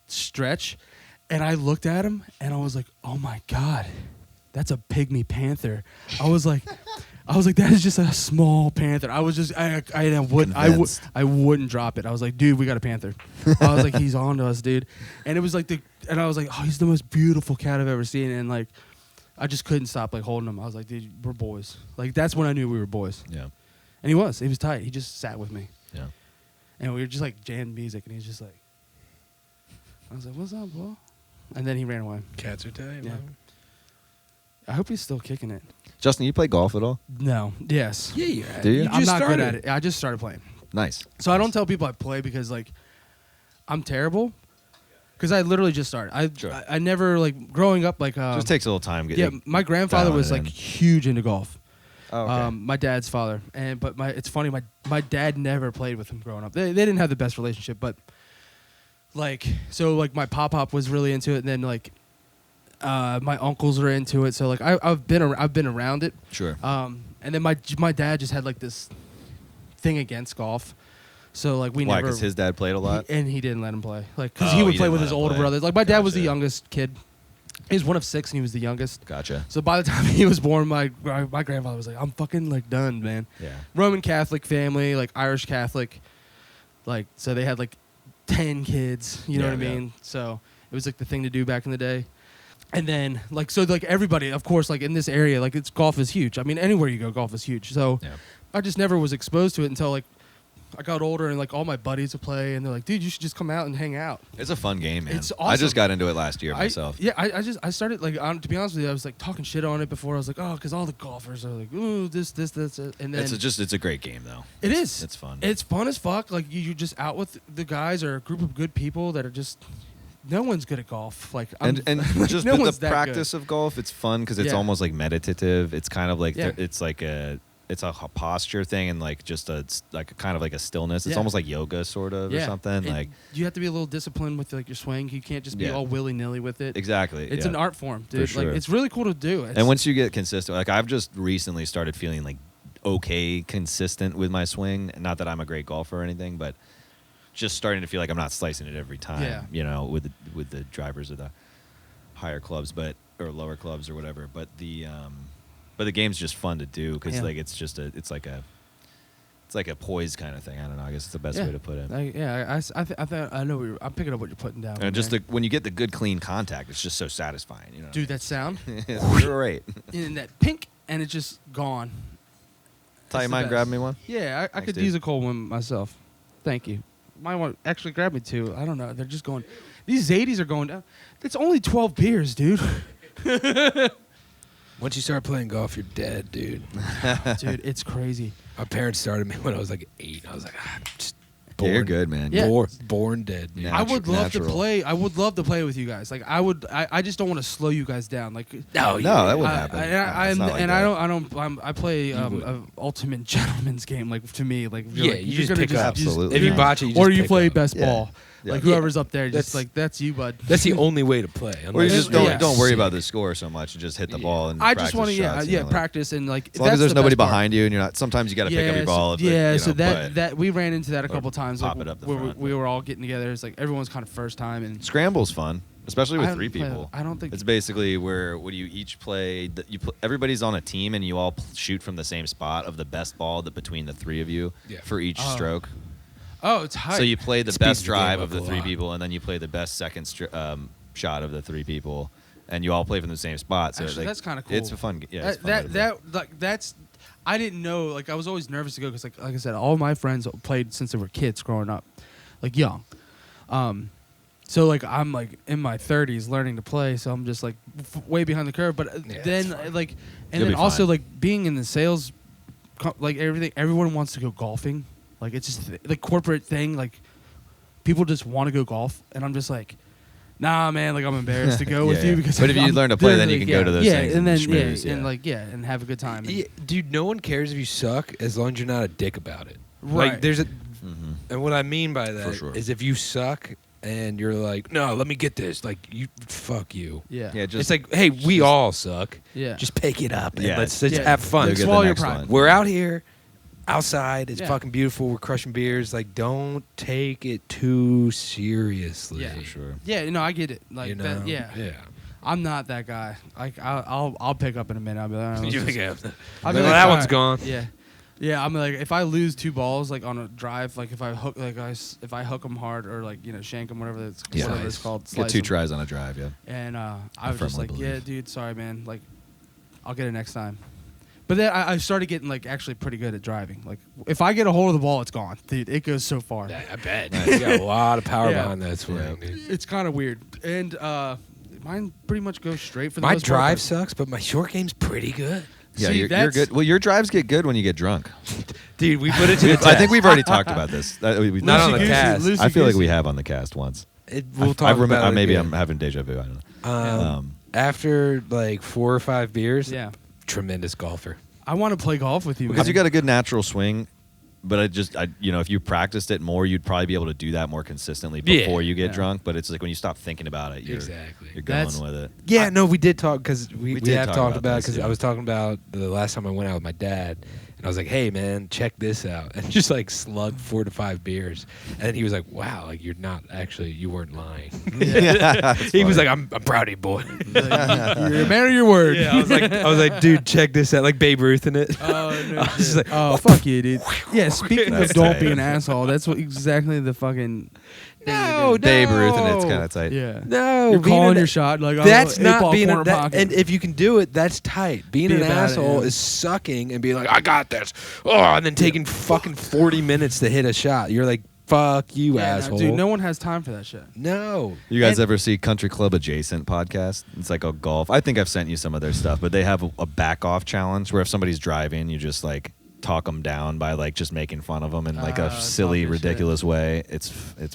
stretch, and I looked at him and I was like, oh my god, that's a pygmy panther. I was like, that is just a small panther. I was just, I Convinced. wouldn't drop it. I was like, dude, we got a panther. I was like, he's on to us, dude. And it was like and I was like, oh, he's the most beautiful cat I've ever seen. And like, I just couldn't stop like holding him. I was like, dude, we're boys. Like, that's when I knew we were boys. Yeah. And he was tight. He just sat with me. Yeah. And we were just like jamming music, and he's just like, I was like, what's up, bro? And then he ran away. Cats are tight, Yeah. man. I hope he's still kicking it. Justin, you play golf at all? No. Yes. Yeah, you Do you? I'm not good at it. I just started playing. Nice. So I don't tell people I play because like I'm terrible. Because I literally just started. Sure. I never like growing up like. Just takes a little time. Yeah, my grandfather dialing was it like in. huge into golf. Oh, okay. My dad's father, but it's funny. My dad never played with him growing up. They didn't have the best relationship, but like so like my pop was really into it, and then like my uncles are into it. So like I've been around it. Sure. And then my dad just had like this thing against golf. So like we Why? never. Because his dad played a lot. And he didn't let him play. Like, because Oh, he would he play didn't with let his him older play. brothers. Like, my dad was the Gotcha. youngest kid. He was one of 6, and he was the youngest. Gotcha. So by the time he was born, my grandfather was like, I'm fucking, like, done, man. Yeah. Roman Catholic family, like, Irish Catholic. Like, so they had, like, 10 kids. You know Yeah, what I yeah. mean? So it was, like, the thing to do back in the day. And then, like, so, like, everybody, of course, like, in this area, like, golf is huge. I mean, anywhere you go, golf is huge. So Yeah. I just never was exposed to it until, like, I got older, and like all my buddies would play, and they're like, "Dude, you should just come out and hang out." It's a fun game, man. It's I just awesome. got into it last year myself. I started like to be honest with you, I was like talking shit on it before. I was like, oh, because all the golfers are like, ooh, this, and then It's a great game though. it is. It's fun. It's fun as fuck. Like you're just out with the guys or a group of good people that are just. No one's good at golf. Like and like, just no the one's that practice of golf, it's fun because it's Yeah. almost like meditative. It's kind of like Yeah. it's like it's a posture thing and like just a kind of like a stillness. It's Yeah. almost like yoga sort of or something. Like you have to be a little disciplined with like your swing. You can't just be Yeah. all willy nilly with it. exactly. It's yeah. an art form, dude. sure. Like it's really cool to do. And once you get consistent, like I've just recently started feeling like okay consistent with my swing. Not that I'm a great golfer or anything, but just starting to feel like I'm not slicing it every time. Yeah. You know, with the drivers of the higher clubs, or lower clubs or whatever. But the game's just fun to do because Yeah. like it's like a poise kind of thing. I don't know. I guess it's the best way to put it. I know. I'm picking up what you're putting down. And just man. when you get the good clean contact, it's just so satisfying. You know, Dude, that sound it's great. in that pink, and it's just gone. Ty, you the mind best. grabbing me one? Yeah, I Thanks, could dude. use a cold one myself. Thank you. Might want to actually grab me 2. I don't know. They're just going. These Zadies are going down. It's only 12 beers, dude. Once you start playing golf, you're dead, dude. Dude, it's crazy. My parents started me when I was like 8. I was like, I'm just born. Yeah, you're good, man. Yeah. Born dead. Dude. Yeah. I would love to Natural. play. I would love to play with you guys. Like I just don't want to slow you guys down. Like No, No, that wouldn't happen. It's not like that. I play You would. a ultimate gentleman's game. Like to me, like you're Yeah, like, you you're just gonna pick up. Absolutely. If you Yeah. botch it, you or just you pick play up. best Yeah. ball. Yeah. Like whoever's up there, just That's- like that's you, bud. That's the only way to play. Or you just Yeah. don't worry about the score so much. You just hit the ball and I just want to practice and like. As long as there's nobody behind you and you're not. Sometimes you got to pick up your ball. So that we ran into that a couple times. pop Like it up the where front. we were all getting together. It's like everyone's kind of first time and. Scramble's fun, especially with I 3 haven't played- people. I don't think It's basically where you each play. Everybody's on a team and you all shoot from the same spot of the best ball that between the 3 of you for each Oh. stroke. Oh, it's hype. So you play the Speeds best the game drive up of the a 3 lot. people, and then you play the best second shot of the 3 people, and you all play from the same spot. So Actually, like, that's kind of cool. It's a fun. Yeah, it's fun way to play. That's. I didn't know. Like I was always nervous to go because like I said, all my friends played since they were kids growing up, like young. So like I'm like in my 30s learning to play, so I'm just like way behind the curve. But then like, and You'll then be also fine. like being in the sales, like everyone wants to go golfing. Like it's just the corporate thing. Like people just want to go golf, and I'm just like, nah, man. Like I'm embarrassed to go with Yeah. you because. But if you I'm learn to play, then you literally- can go to those things and then schmooze, and like and have a good time. And, Yeah, dude, no one cares if you suck as long as you're not a dick about it. Right. Like there's a, Mhm. and what I mean by that is sure. if you suck and you're like, no, let me get this. Like you, fuck you. yeah, Yeah, just It's like, hey, we all suck. yeah. Just pick it up and Yeah, let's yeah. have fun. Go get the Swallow your next pride. one. We're out here, outside. It's Yeah. fucking beautiful. We're crushing beers. Like, don't take it too seriously. Yeah. For sure. Yeah, no, I get it. Like You know? that. Yeah. Yeah. I'm not that guy. Like I'll pick up in a minute. I'll be like, You let's think just- I'll I'll be be like, like, that all one's right. gone. Yeah, yeah. I'm like, if I lose 2 balls like on a drive, like if I hook, like if I hook them hard or like shank them, whatever it's Slice. called, Get slice 2 'em. tries on a drive. Yeah. And I was just firmly like, yeah, believe. dude, sorry, man. Like, I'll get it next time. But then I started getting like actually pretty good at driving. Like if I get a hold of the ball, it's gone, dude. It goes so far. Yeah, I bet. You got a lot of power Yeah. behind that swing, Yeah. dude. It's kind of weird. And mine pretty much goes straight for the My most part, drive but- sucks, but my short game's pretty good. Yeah, See, you're that's- good. Well, your drives get good when you get drunk. Dude, we put it to the test. I think we've already talked about this. Not on the Loosey-goosey, cast. loosey-goosey. I feel like we have on the cast once. We'll talk about it Maybe again. I'm having deja vu. I don't know. After like 4 or 5 beers, Yeah. tremendous golfer. I want to play golf with you, Because man. you got a good natural swing, but if you practiced it more, you'd probably be able to do that more consistently before you get Yeah. drunk. But it's like when you stop thinking about it, you're Exactly. you're going That's- with it. Yeah, no, we did talk because we did have talk talked about about this, because yeah. I was talking about the last time I went out with my dad, and I was like, "Hey, man, check this out," and just like slugged 4 to 5 beers, and then he was like, "Wow, like you weren't lying." He was like, "I'm proud of you, boy." You're a man of your word. Yeah, I was like, dude, check this out, like Babe Ruth in it. Oh, no I was just like, oh, fuck you, dude. Yeah, speaking of That's don't tight. be an asshole, that's what exactly the fucking thing No, you're doing. Babe Ruth, and it's kind of tight. Yeah. No, You're being calling an- your shot like That's oh, not eight-ball being corner that, pocket. and if you can do it, that's tight. Being Be an about it, asshole yeah. is sucking and being like, I got this. Oh, and then taking fucking 40 minutes to hit a shot. You're like, fuck you, Yeah, no, asshole. dude, no one has time for that shit. No. You guys And- ever see Country Club Adjacent podcast? It's like a golf. I think I've sent you some of their stuff, but they have a back off challenge where if somebody's driving, you just like talk them down by like just making fun of them in like a silly, talking shit. ridiculous way. It's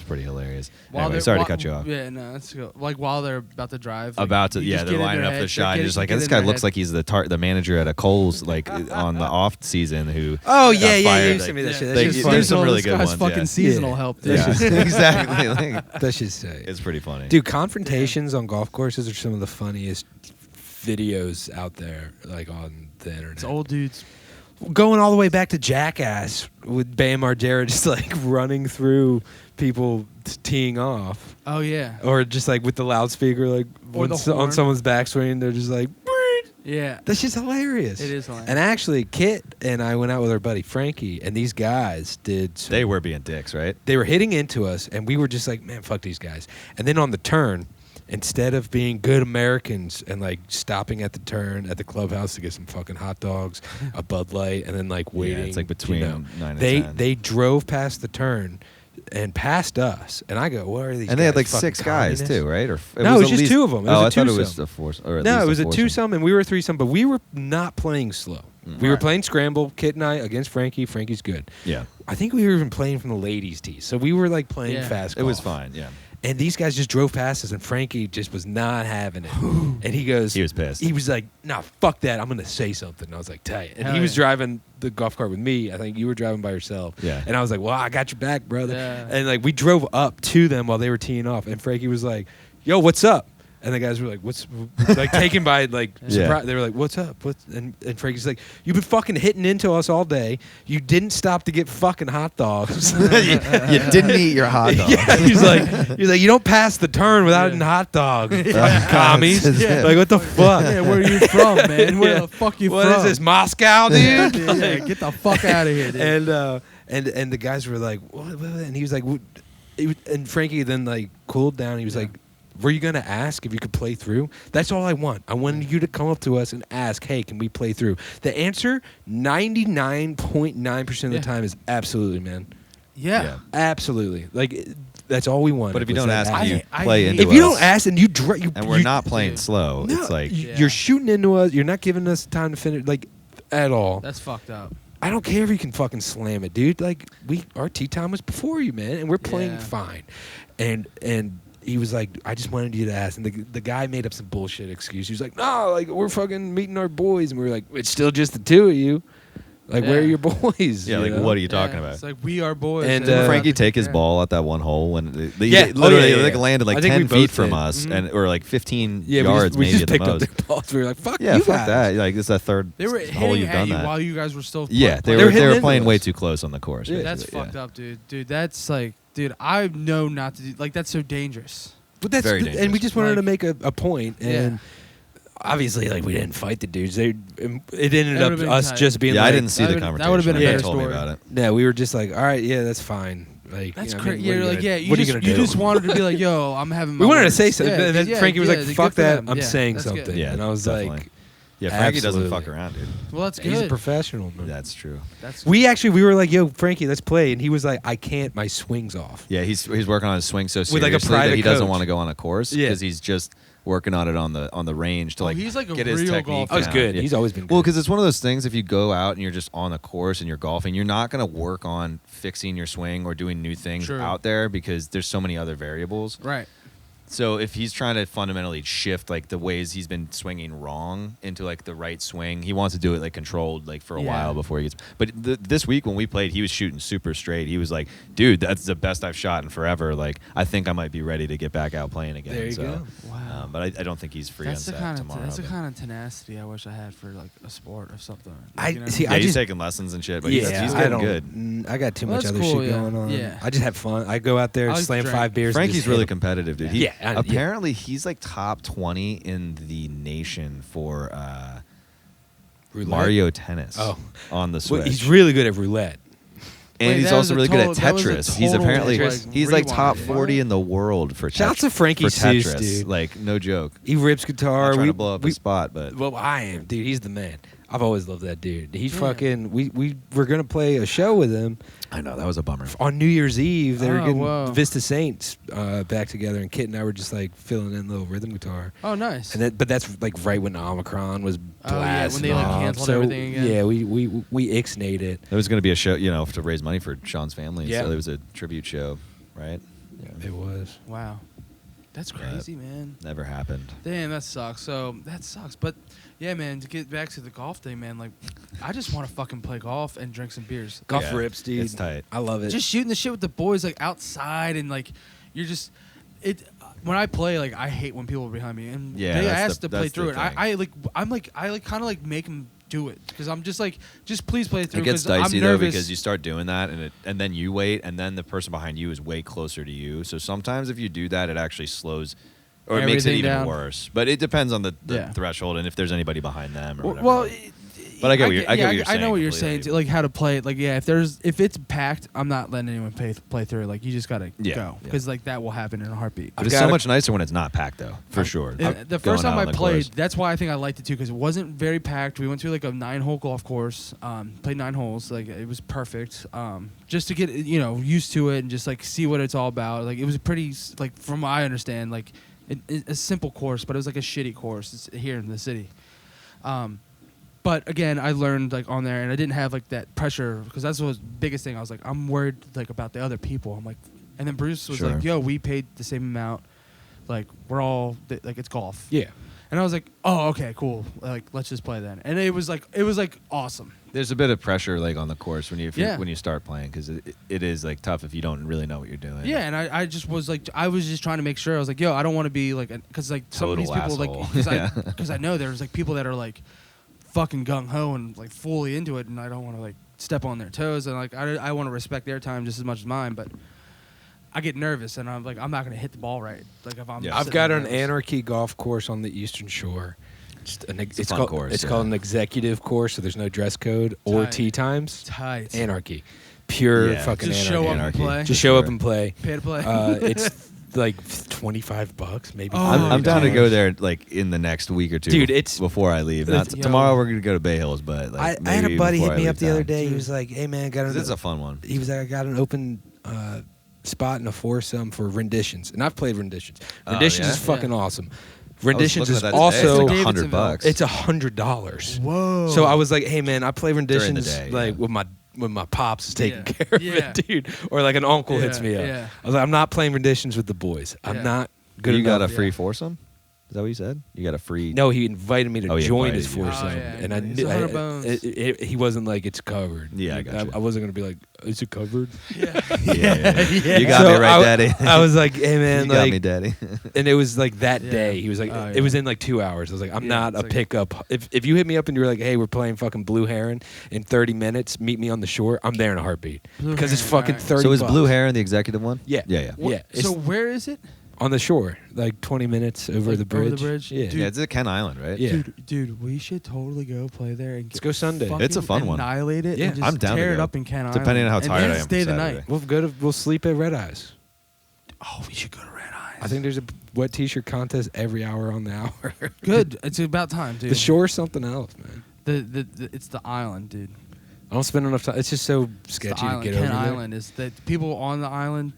pretty hilarious. Anyway, they're- sorry to cut you off. Yeah, no, that's good. Like while they're about to drive. Like, About to, you yeah, just they're get in lining their up the head, shot. You're get- just like, get this in guy their looks head. like he's the manager at a Kohl's, like on the off season who. Oh, got yeah, yeah, fired, you like- sent me that shit. Yeah. That's They- just there's funny. some really This good guy's ones, fucking yeah. seasonal Yeah. help. Dude. Yeah, exactly. Like, That's just say. it's pretty funny. Dude, confrontations on golf courses are some of the funniest videos out there, like on the internet. It's old dudes. Going all the way back to Jackass with Bam Margera just like running through people teeing off, Oh yeah. or just like with the loudspeaker, like Or the on horn. someone's backswing, they're just like, "Beep." Yeah. That's just hilarious. It is hilarious. And actually, Kit and I went out with our buddy Frankie, and these guys did. Some, They were being dicks, right? they were hitting into us, and we were just like, man, fuck these guys. And then on the turn, instead of being good Americans and like stopping at the turn at the clubhouse to get some fucking hot dogs, a Bud Light, and then like waiting, it's like between 9 and they 10. they drove past the turn and past us, and I go, what are these? And they had guys, like fucking 6 guys communists? too, right? Or No, it was at just 2 of them. It was oh, a I thought it was twosome. a four. Or at No, least it was a foursome. twosome, and we were a threesome, but we were not playing slow. We were playing Scramble, Kit and I, against Frankie. Frankie's good. Yeah. I think we were even playing from the ladies' tee. So we were like playing fast golf. It was fine, yeah. And these guys just drove past us, and Frankie just was not having it. And he goes... He was pissed. He was like, nah, fuck that. I'm going to say something. And I was like, tell you. And he was driving the golf cart with me. I think you were driving by yourself. Yeah. And I was like, well, I got your back, brother. Yeah. And like we drove up to them while they were teeing off. And Frankie was like, yo, what's up? And the guys were like, "What's like?" Taken by like surprise. They were like, "What's up?" And Frankie's like, "You've been fucking hitting into us all day. You didn't stop to get fucking hot dogs. you didn't eat your hot dog." Yeah, he's like, you don't pass the turn without eating hot dog. Fucking commies. Yeah. Like what the fuck? Yeah, where are you from, man? Where the fuck you What from? is this, Moscow, dude? Yeah, get the fuck out of here, dude. And the guys were like, what? And he was like, what? And Frankie then like cooled down. He was like, were you going to ask if you could play through? That's all I want. I wanted you to come up to us and ask, hey, can we play through? The answer, 99.9% of the time is absolutely, man. Yeah. Absolutely. Like, that's all we want. But if you don't ask, you I play hate- into If you us, don't ask and you and we're not playing slow, no, it's like... Yeah. you're shooting into us. You're not giving us time to finish, like, at all. That's fucked up. I don't care if you can fucking slam it, dude. Like, our tea time was before you, man, and we're playing fine. And he was like, I just wanted you to ask. And the guy made up some bullshit excuse. He was like, no, like, we're fucking meeting our boys. And we were like, it's still just the two of you. Like, where are your boys? Yeah, you like, know? what are you talking about? It's like, we are boys. And, Didn't Frankie take his ball at that one hole when they literally like landed like I think 10 we both feet from did. us, and or like 15 Yeah, yards we maybe just at the picked up most. their balls. We were like, fuck Yeah, you fuck guys. that. Like this is the third They were hole hitting you've at done you that. while you guys were still Yeah, they They were were hitting playing into way us. too close on the course. Yeah. That's basically, fucked up, dude. Dude, that's like, dude, I know not to do, like, that's so dangerous. But that's Very and we dangerous. just wanted to Like- make a point, and obviously, like we didn't fight the dudes. It ended That up would've been us tight. just being Yeah, like, I didn't see the that conversation. would've been a They better told me story. about it. Yeah, we were just like, all right, yeah, that's fine. Like That's you know, I crazy. mean, what Yeah, are like, gonna- yeah, you what are just, gonna you do? just wanted to be like, yo, I'm having my We wanted to words. say something, Yeah, and then yeah, Frankie was yeah, like, good "Fuck for that, them. I'm Yeah, saying that's good. something." Yeah, and I was definitely. like, Yeah, Frankie Absolutely. doesn't fuck around, dude. Well, that's good. "He's a professional." Man. That's true. That's We were like, "Yo, Frankie, let's play," and he was like, "I can't. My swing's off." Yeah, he's working on his swing so With, like, a seriously that private he doesn't coach. want to go on a course Yeah. because he's just working on it on the range to Oh, like he's like a get his real technique golfer. Oh, he's down. good. Yeah. He's always been good. Well, because it's one of those things. If you go out and you're just on the course and you're golfing, you're not going to work on fixing your swing or doing new things True. out there because there's so many other variables. right. So if he's trying to fundamentally shift like the ways he's been swinging wrong into like the right swing, he wants to do it like controlled like for a Yeah. while before he gets. But this week when we played, he was shooting super straight. He was like, "Dude, that's the best I've shot in forever. Like I think I might be ready to get back out playing again." There you so, go. Wow. But I don't think he's free That's on the Sat kind tomorrow. of that's the but- kind of tenacity I wish I had for like a sport or something. I- Like, you know? see, Yeah, I he's just- taking lessons and shit, but yeah, he's I getting don't. good. I got too Well, much that's other cool, shit yeah. going on. Yeah. I just have fun. I go out there, I like to slam drink. 5 beers. and Frankie's just really hit 'em. competitive, dude. Yeah, yeah. Apparently, he's like top 20 in the nation for Roulette? Mario Tennis. Oh. On the Switch. Well, he's really good at roulette. And Wait, he's that also was a really good at total- that was a Tetris. He's total, apparently like, he's like top rewind. 40 in the world for Shouts to Frankie for Seuss, Tetris. dude. Like no joke. He rips guitar. I'm trying to blow up we, his spot, but Well, I am, dude. He's the man. I've always loved that dude. He's Yeah. fucking. We were gonna play a show with him I know that was a bummer. on New Year's Eve. They were Oh, getting whoa. Vista Saints back together, and Kit and I were just like filling in little rhythm guitar. Oh, nice. But that's like right when Omicron was Oh, yeah, when blasting they, like, off. canceled So, everything again. Yeah, we ixnayed it. There was going to be a show, to raise money for Sean's family. Yeah. So there was a tribute show, right? Yeah. It was. Wow. That's crazy, man. Never happened. Damn, that sucks. So that sucks. But yeah, man, to get back to the golf thing, man, like I just want to fucking play golf and drink some beers. Golf Yeah, rips, dude. it's tight. I love it. Just shooting the shit with the boys like outside and like you're just it when I play, like I hate when people are behind me and Yeah, they that's ask the- to play that's the through it. thing. I kind of like make them do it because I'm just like, just please play through. It gets 'cause I'm dicey though nervous. because you start doing that and then you wait and then the person behind you is way closer to you. So sometimes if you do that, it actually slows or it makes it Everything even down. worse. But it depends on the Yeah. threshold and if there's anybody behind them or whatever. Well, But I get what you're I saying. know what you're saying. completely. Too, like how to play it. Like yeah, if it's packed, I'm not letting anyone play through it. Like you just gotta Yeah, go yeah. because like that will happen in a heartpbeat. But it's so much nicer when it's not packed though, for sure. The first time I Going out on the played, course. that's why I think I liked it too because it wasn't very packed. We went to like a 9-hole golf course, played 9 holes. Like it was perfect. Just to get used to it and just like see what it's all about. Like it was a pretty like from what I understand like a simple course, but it was like a shitty course. It's here in the city. But again, I learned like on there, and I didn't have like that pressure because that's the biggest thing. I was like, I'm worried like about the other people. I'm like, and then Bruce was like, yo, we paid the same amount. Like we're all like it's golf. Yeah. And I was like, oh, okay, cool. Like let's just play then. And it was like awesome. There's a bit of pressure like on the course when you Yeah. when you start playing because it is like tough if you don't really know what you're doing. Yeah, and I just was like, I was just trying to make sure. I was like, yo, I don't want to be like, because like some of these Total people asshole. like, because I know there's like people that are like fucking gung ho and like fully into it, and I don't want to like step on their toes, and like I want to respect their time just as much as mine, but I get nervous, and I'm like, I'm not gonna hit the ball right. Like if I'm, I've got an Anarchy golf course on the Eastern Shore. It's fun course. It's called an executive course, so there's no dress code or tee times. Tight. Anarchy, pure Yeah. fucking Just anarchy. show up and play. Just show up and play. Pay to play. It's like $25, maybe. Oh, I'm down to dude. go there like in the next week or two. Dude, it's- before I leave. Not yo. tomorrow we're gonna go to Bay Hills, but like I had a maybe buddy before hit I me leave up the other town. day. He Dude. was like, "Hey man, got It's a fun one. He was like, I got an open spot in a foursome for renditions, and I've played renditions. Oh, Renditions yeah? is fucking Yeah. awesome. Renditions looking is at that today. also It's like Davidson $100. it's $100. Whoa. So I was like, hey man, I play During the renditions day, like yeah. when my pops is taking Yeah. care of Yeah. it, dude, or like an uncle Yeah, hits me up. yeah. I was like, I'm not playing renditions with the boys. Yeah. I'm not good You got a enough. free foursome? Is that what you said? You got a free? No, he invited me to Oh, he join invited his you. foursome, Oh, yeah. and I It's knew 100 bones. he wasn't like it's covered. Yeah, I gotcha. I wasn't gonna be like, is it covered? yeah. Yeah. You got me So right, Daddy. I was like, hey man, you got like, me, Daddy. and it was like that Yeah. day. He was like, Oh, it yeah. was in like 2 hours. I was like, I'm Yeah, not it's a like- pickup. If you hit me up and you were like, hey, we're playing fucking Blue Heron in 30 minutes, meet me on the shore. I'm there in a heartbeat Blue because it's Heron, fucking alright. 30. So is bucks. Blue Heron the executive one? Yeah. Yeah. Yeah. It's So where is it? on the shore, like 20 minutes over Like, the bridge. over the bridge? Yeah. Dude. Yeah, it's at Ken Island, right? Yeah. Dude, we should totally go play there and Let's go Sunday. It's a fun one. Annihilate it. Yeah. and just I'm down to tear it go. up in Ken Island. Depending on how and tired then I am stay from the Saturday. night. We'll sleep at Red Eyes. Oh, we should go to Red Eyes. I think there's a wet t-shirt contest every hour on the hour. Good. It's about time, dude. The shore's something else, man. The it's the island, dude. I don't spend enough time. It's just so It's sketchy the to island. get Ken over there. Island is that people on the island.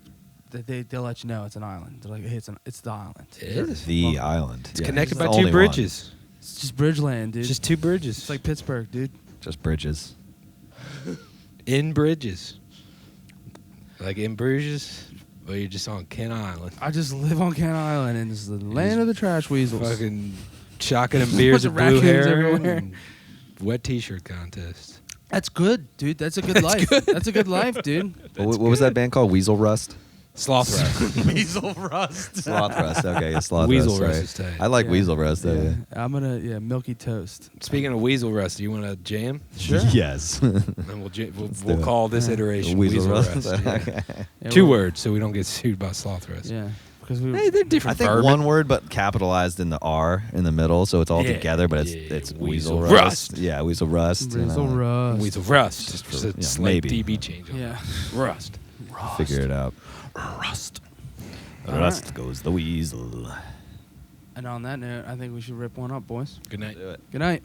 They'll let you know it's an island. They're like, hey, it's the island. It is. The Well, island. It's Yeah, connected it's by the two only one. bridges. It's just Bridgeland, dude. It's just two bridges. It's like Pittsburgh, dude. Just bridges. in bridges. Like in Bruges, or you're just on Ken Island. I just live on Ken Island, and it's the land of the trash weasels. Fucking shotgun and beers Bunch at of Blue raccoons Heron. everywhere. And wet t-shirt contest. That's good, dude. That's a good life. That's a good life, dude. What was that band called? Weasel Rust? Sloth Rust. Weasel Rust. Sloth Rust. Okay, yeah, Sloth Weasel Rust. Rust Right. is tight. I like Yeah. Weasel Rust. Though, yeah. I'm gonna Milky Toast. Speaking of Weasel Rust, do you want to jam? Sure. Yes. And we'll do we'll it. call this Yeah. iteration Weasel Weasel, Rust. Rust. yeah. Okay. Yeah, 2 we're- words, so we don't get sued by Sloth Rust. Yeah, because we. Hey, they're I different. think vermin. one word, but capitalized in the R in the middle, so it's all Yeah, together. But yeah, it's Weasel Weasel Rust. Yeah, Weasel Rust. Weasel Rust. Weasel Rust. Just Just for- a yeah, slight maybe. DB change. On Yeah. that. Rust. Rust. Figure it out. Rust. Rust goes the weasel. And on that note, I think we should rip one up, boys. Good night. Do it. Good night.